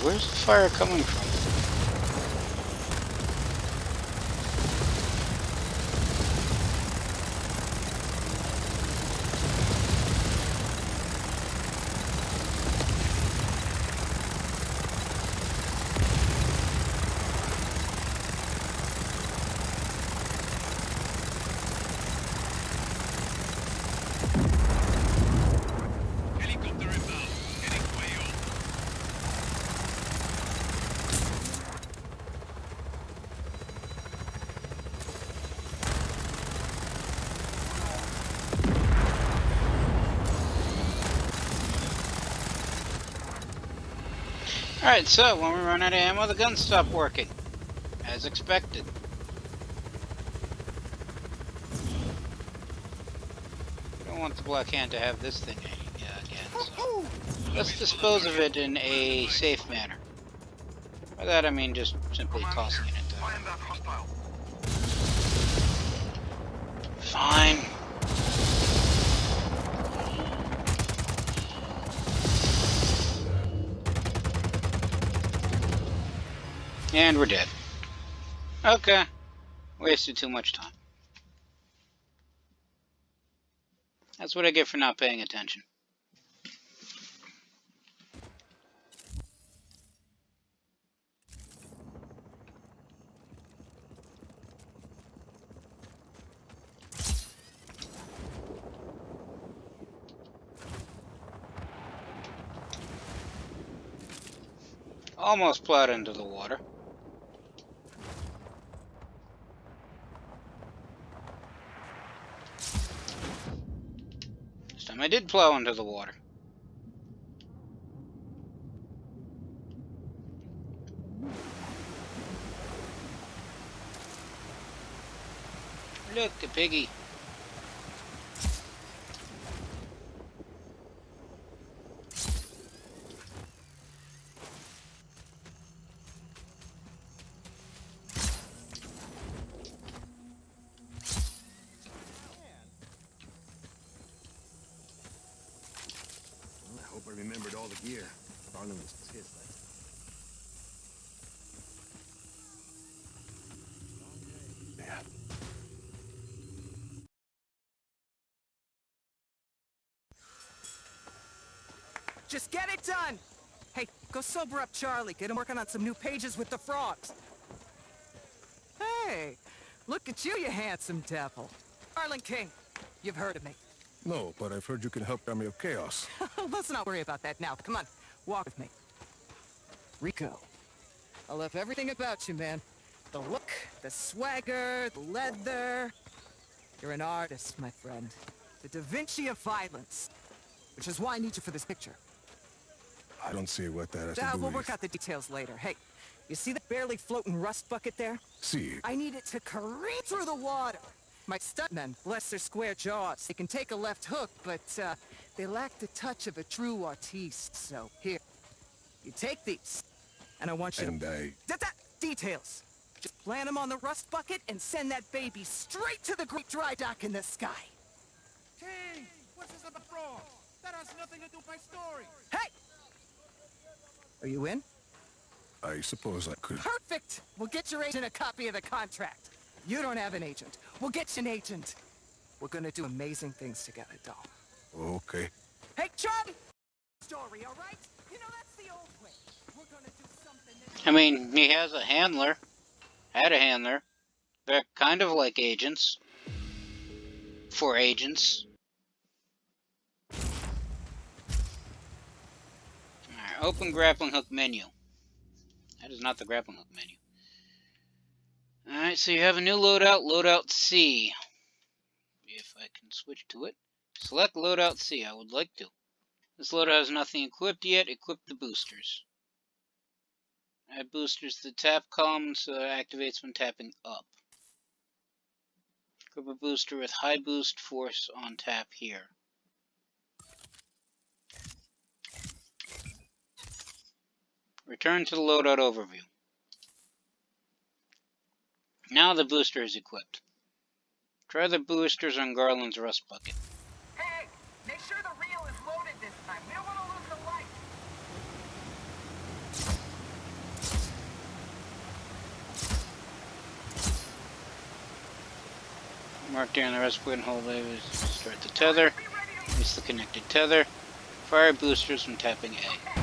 Where's the fire coming from? Alright, so when we run out of ammo, the guns stop working. As expected. We don't want the Black Hand to have this thing again, so let's dispose of it in a safe manner. By that I mean just simply tossing it into... Fine. And we're dead. Okay. Wasted too much time. That's what I get for not paying attention. Almost plowed into the water. This time I did plow into the water. Look, a piggy. I hope I remembered all the gear. Arnold was pissed. Yeah. Just get it done! Hey, go sober up Charlie. Get him working on some new pages with the frogs. Hey, look at you, you handsome devil. Arlen King, you've heard of me. No, but I've heard you can help Army of Chaos. Let's not worry about that now. Come on, walk with me. Rico, I love everything about you, man. The look, the swagger, the leather. You're an artist, my friend. The Da Vinci of violence. Which is why I need you for this picture. I don't see what that has to do We'll with... work out the details later. Hey, you see that barely floating rust bucket there? See. I need it to careen through the water. My stuntmen, bless their square jaws, they can take a left hook, but they lack the touch of a true artiste. So here, you take these, and I want you And details. Just plant them on the rust bucket and send that baby straight to the great dry dock in the sky. Hey, what's this about fraud? That has nothing to do with my story. Hey! Are you in? I suppose I could... Perfect! We'll get your agent a copy of the contract. You don't have an agent. We'll get you an agent. We're gonna do amazing things together, doll. Okay. Hey, Charlie! Story, all right? You know, that's the old way. We're gonna do something that... I mean, he has a handler. Had a handler. They're kind of like agents. For agents. Alright, open grappling hook menu. That is not the grappling hook menu. Alright, so you have a new loadout, loadout C. If I can switch to it. Select loadout C, I would like to. This loadout has nothing equipped yet, equip the boosters. Add boosters to the tap column so it activates when tapping up. Equip a booster with high boost force on tap here. Return to the loadout overview. Now the booster is equipped. Try the boosters on Garland's rust bucket. Hey, make sure the reel is loaded this time. We don't want to lose the light. Mark down the rest point, hold A, start the tether. Use the connected tether. Fire boosters when tapping A.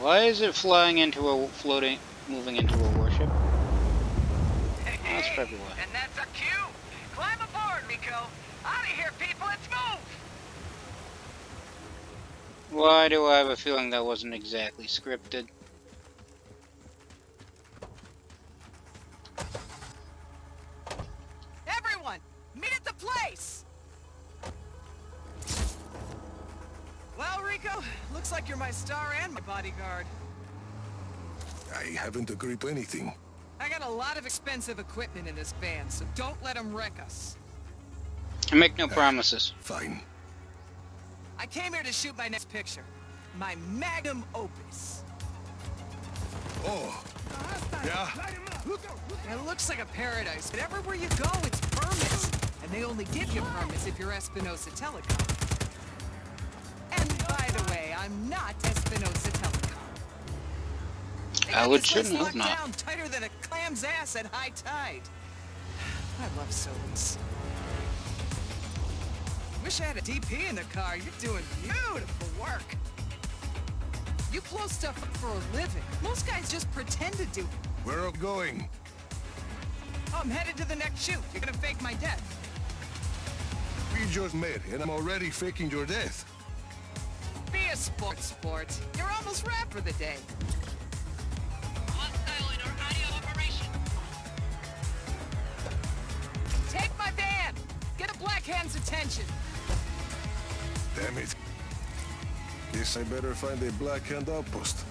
Why is it flying into a moving into a warship? Hey, That's probably why. and that's a cue. Climb aboard, Rico. Out of here, people. Let's move. Why do I have a feeling that wasn't exactly scripted? Everyone, meet at the place. Well, Rico, looks like you're my star and my bodyguard. I haven't agreed to anything. I got a lot of expensive equipment in this van, so don't let them wreck us. I make no promises. Fine. I came here to shoot my next picture. My magnum opus. Oh, yeah. It looks like a paradise, but everywhere you go, it's permits. And they only give you permits if you're Espinosa Telecom. And by the way, I'm not Espinosa Telecom. I would shouldn't have not. Down tighter than a clam's ass at high tide. I love Solis. Wish I had a DP in the car. You're doing beautiful work. You blow stuff up for a living. Most guys just pretend to do it. Where are we going? Oh, I'm headed to the next shoot. You're gonna fake my death. We just met, and I'm already faking your death. Be a sport. You're almost wrapped for the day. Hostile in our audio operation. Take my van. Get a black hand's attention. Damn it. Guess I better find a black hand outpost.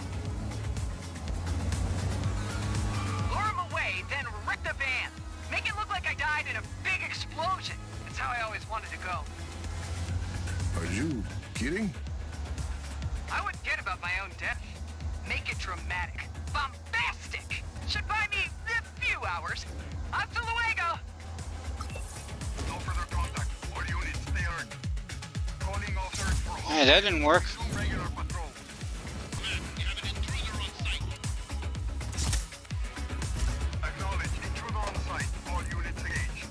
Lure him away, then wreck the van. Make it look like I died in a big explosion. That's how I always wanted to go. Are you kidding? I wouldn't kid about my own death. Make it dramatic. Bombastic. Should buy me a few hours. Hasta luego. No further contact. All units, stay alert. Calling all search for home. Hey, that didn't work. Resume regular patrol. Command, we have an intruder on site. Acknowledge. Intruder on site. All units engaged.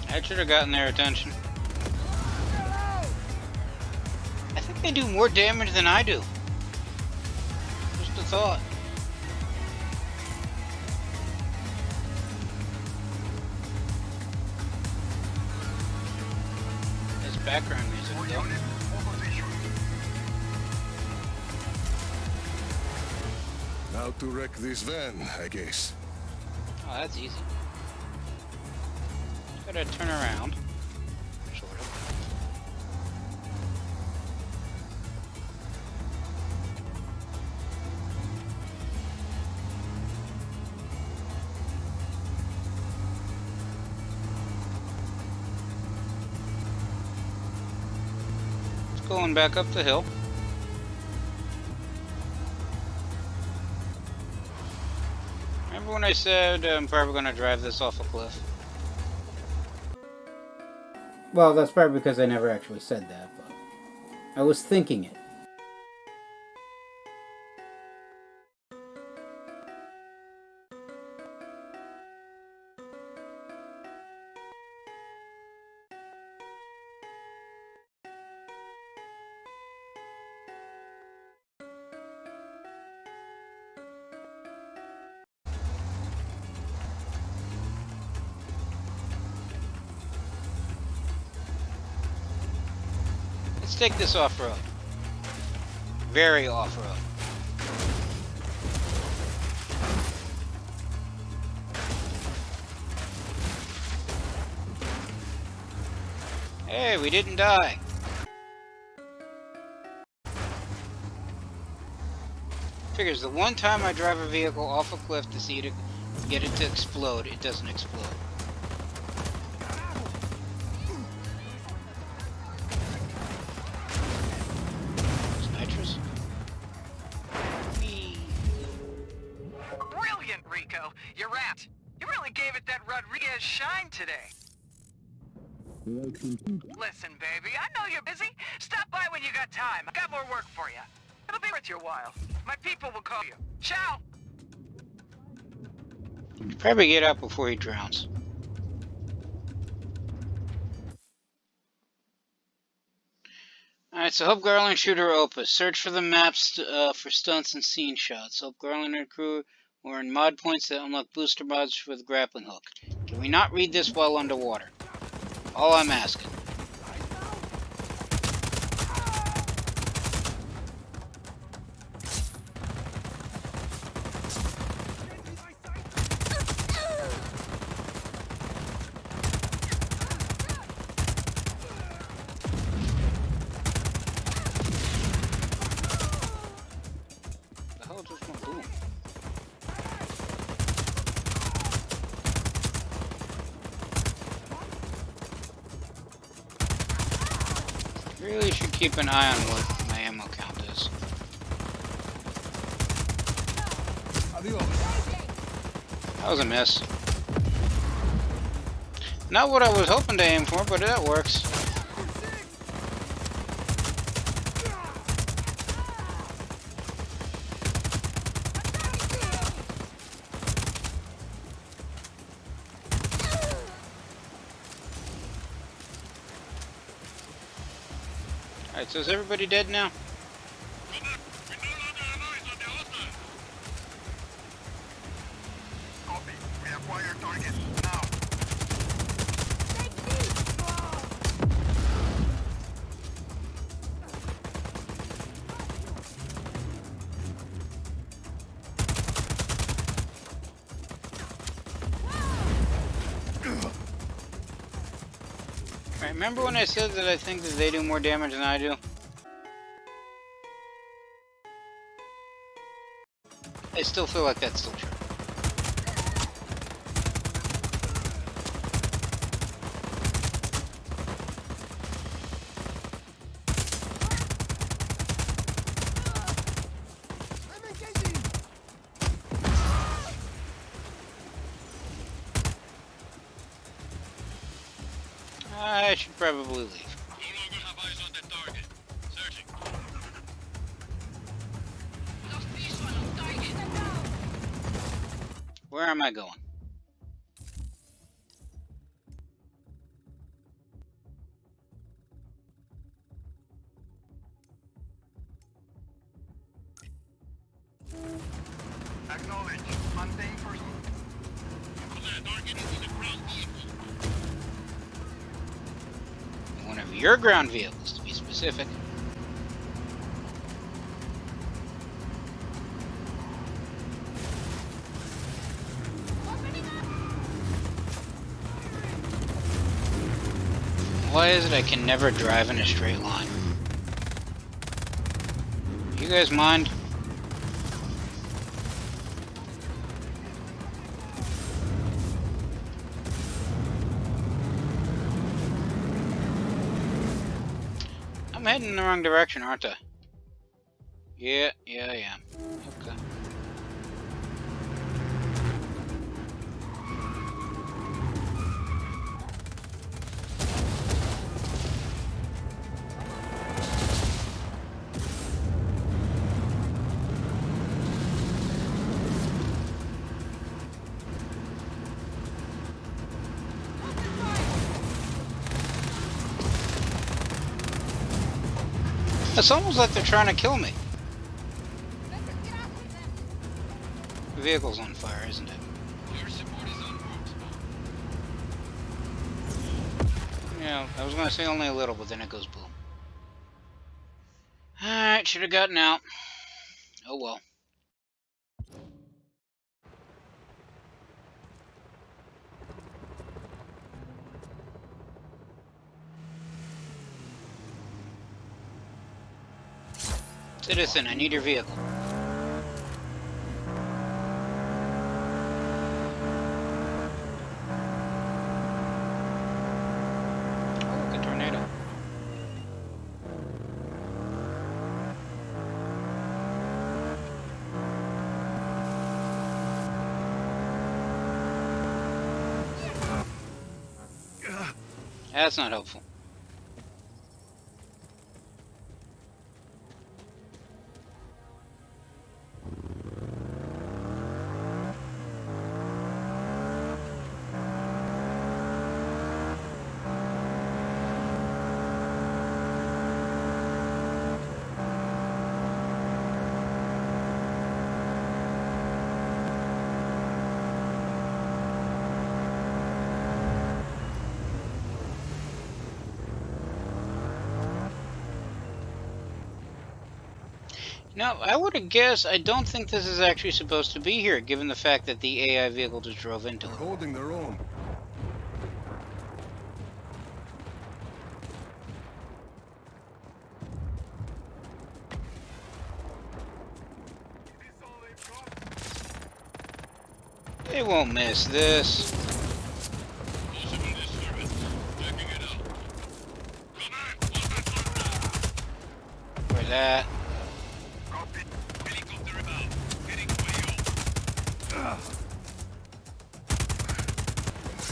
I should have gotten their attention. I think they do more damage than I do. Just a thought. There's background music All though. units, opposition. Now to wreck this van, I guess. Oh, that's easy. Gotta turn around. Sort of. It's going back up the hill. Remember when I said I'm probably gonna drive this off a cliff? Well, that's probably because I never actually said that, but I was thinking it. Let's take this off-road. Very off-road. Hey, we didn't die. Figures the one time I drive a vehicle off a cliff to see it get it to explode, it doesn't explode. Brilliant, Rico. You're You really gave it that Rodriguez shine today. Listen, baby, I know you're busy. Stop by when you got time. I got more work for you. It'll be worth your while. My people will call you. Ciao! Probably get out before he drowns. Alright, so help Garland shoot her opus. Search for the maps for stunts and scene shots. Help Garland and her crew or in mod points that unlock booster mods with grappling hook. Can we not read this while underwater? All I'm asking. The hell just went boom? Really should keep an eye on what my ammo count is. That was a miss. Not what I was hoping to aim for, but that works. Alright, so is everybody dead now? Copy. We acquire target now. Right, remember when I said that I think that they do more damage than I do? I still feel like that's still true. I should probably leave. Where am I going? Acknowledge. Maintain pursuit. One of your ground vehicles, to be specific. Why is it I can never drive in a straight line? You guys mind? I'm heading in the wrong direction, aren't I? Yeah, I am. Okay. It's almost like they're trying to kill me. The vehicle's on fire, isn't it? Yeah, I was gonna say only a little, but then it goes boom. Alright, should have gotten out. Oh well. Citizen, I need your vehicle. Oh, look, a tornado. That's not helpful. Now, I would have guessed, I don't think this is actually supposed to be here, given the fact that the AI vehicle just drove into They're it. holding their own. They won't miss this. Or that.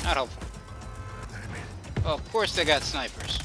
Not helpful. Well, of course they got snipers.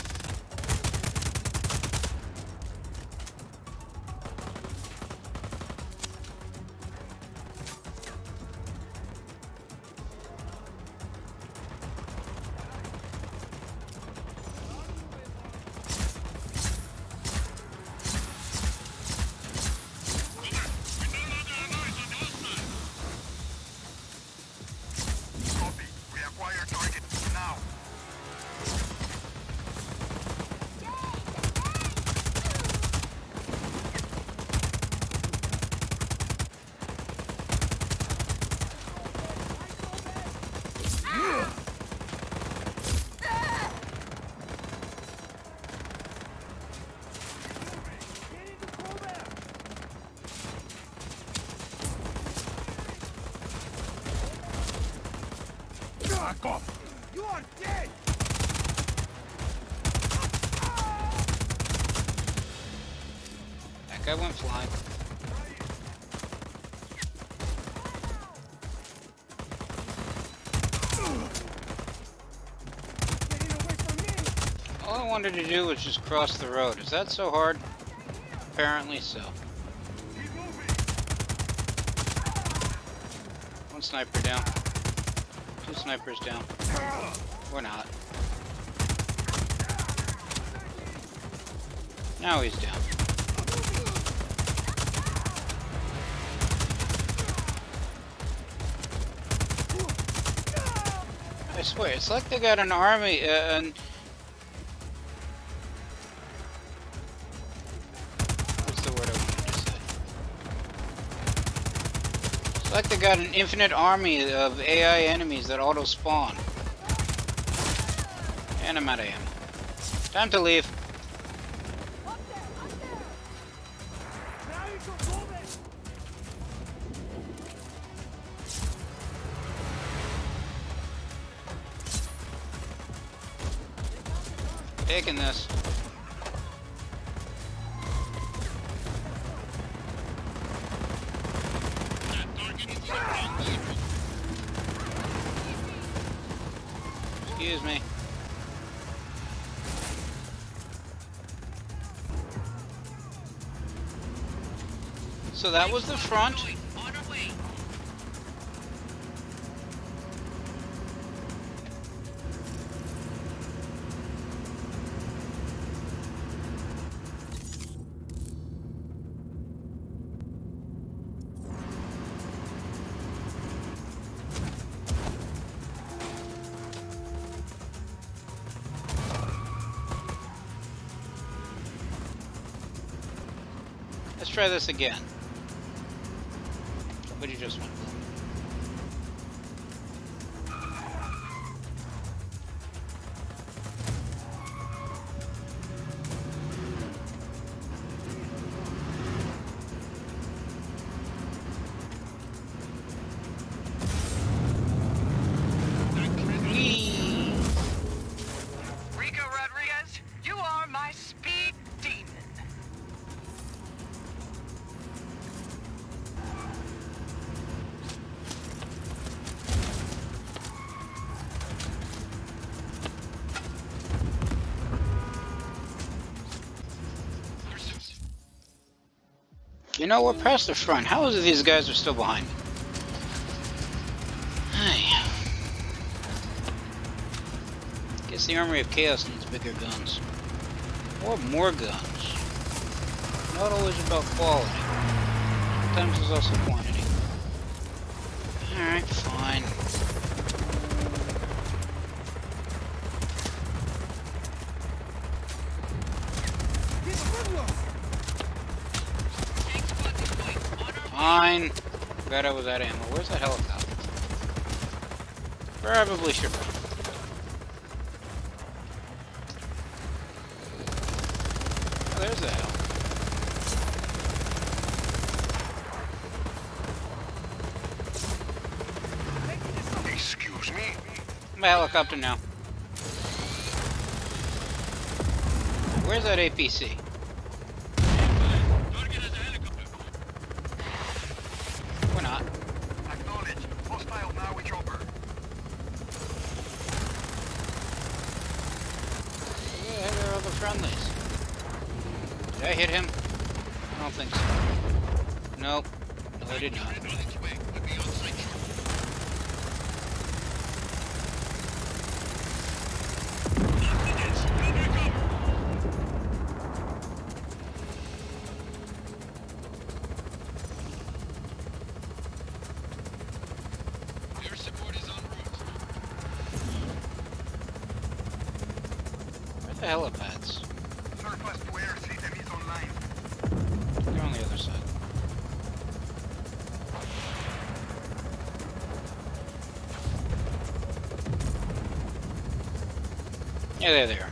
Back off! You are dead! That guy went flying. Getting away from me! All I wanted to do was just cross the road. Is that so hard? Apparently so. One sniper down. Two snipers down. Or not. Now he's down. I swear, it's like they got an army, what's the word I wanted to say? It's like they got an infinite army of AI enemies that auto-spawn. And I'm out of ammo. Time to leave. Now you can move it! Taking this. Excuse me. So that was the front. Let's try this again. Somebody just went boom. Rico Rodriguez, you are my speed demon. You know, we're past the front. How is it these guys are still behind me? Hey. Guess the Army of Chaos needs bigger guns. Or more guns. Not always about quality. Sometimes there's also quantity. Alright, fine. Fine. Glad I was out of ammo. Where's that helicopter? Probably should run. Oh, there's the hell. Excuse me? My helicopter now. Where's that APC? We're not. Acknowledge. Hostile now with chopper. Yeah, there are other friendlies. Did I hit him? I don't think so. Nope. No, I did not. Where the helipads? Surface to air system is online. They're on the other side. Yeah, there they are.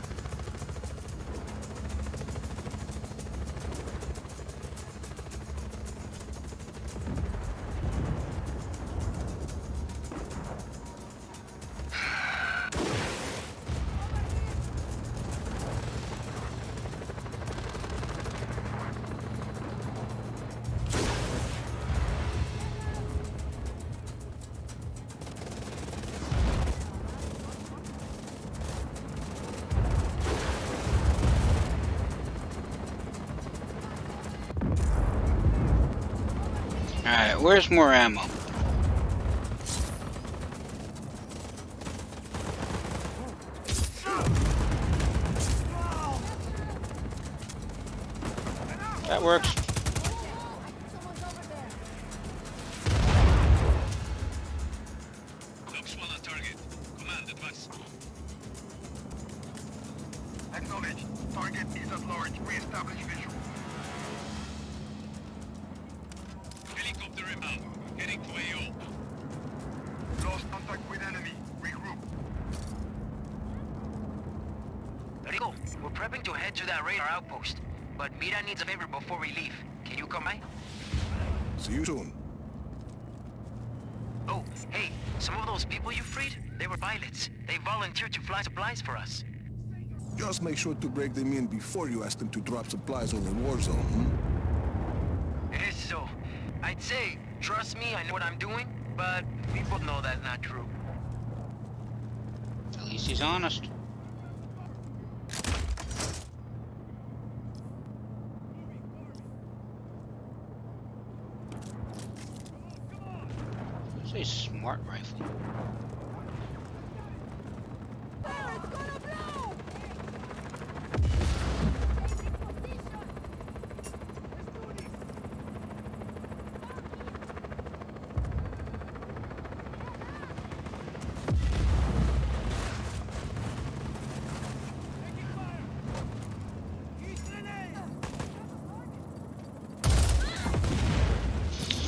Alright, where's more ammo? That works. Looks well on target. Command, advance. Acknowledge. Target is at large. Re-establish visual. Helicopter inbound. Heading to AO. Lost contact with enemy. Regroup. Rico, we're prepping to head to that radar outpost. But Mira needs a favor before we leave. Can you come by? See you soon. Oh, hey, some of those people you freed, they were pilots. They volunteered to fly supplies for us. Just make sure to break them in before you ask them to drop supplies on the war zone, hmm? It is so. I'd say, trust me, I know what I'm doing, but people know that's not true. At least he's honest. It's a smart rifle.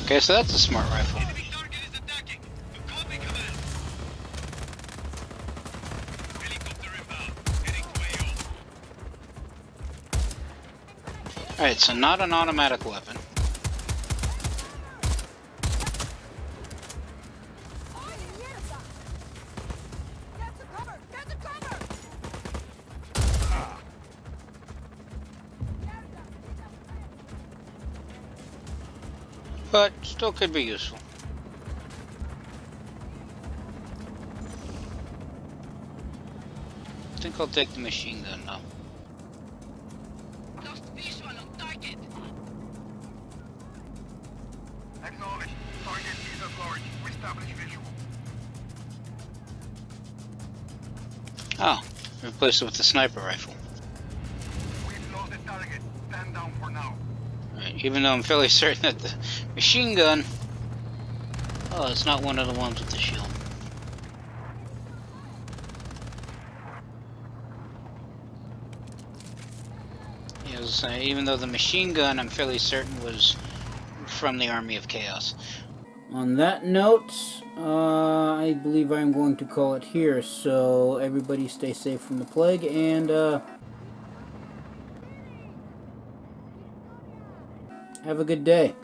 Okay, so that's a smart rifle. Enemy target is attacking. You copy, command. Helicopter inbound. Heading to AO. Alright, so not an automatic weapon. But still could be useful. I think I'll take the machine gun now. Lost visual on target. Establish visual. Oh, replace it with the sniper rifle. We've lost the target. Stand down for now. Right, even though I'm fairly certain that the machine gun... Oh, it's not one of the ones with the shield. Yeah, I was saying, even though the machine gun I'm fairly certain was from the Army of Chaos. On that note, I believe I'm going to call it here. So everybody stay safe from the plague, and have a good day.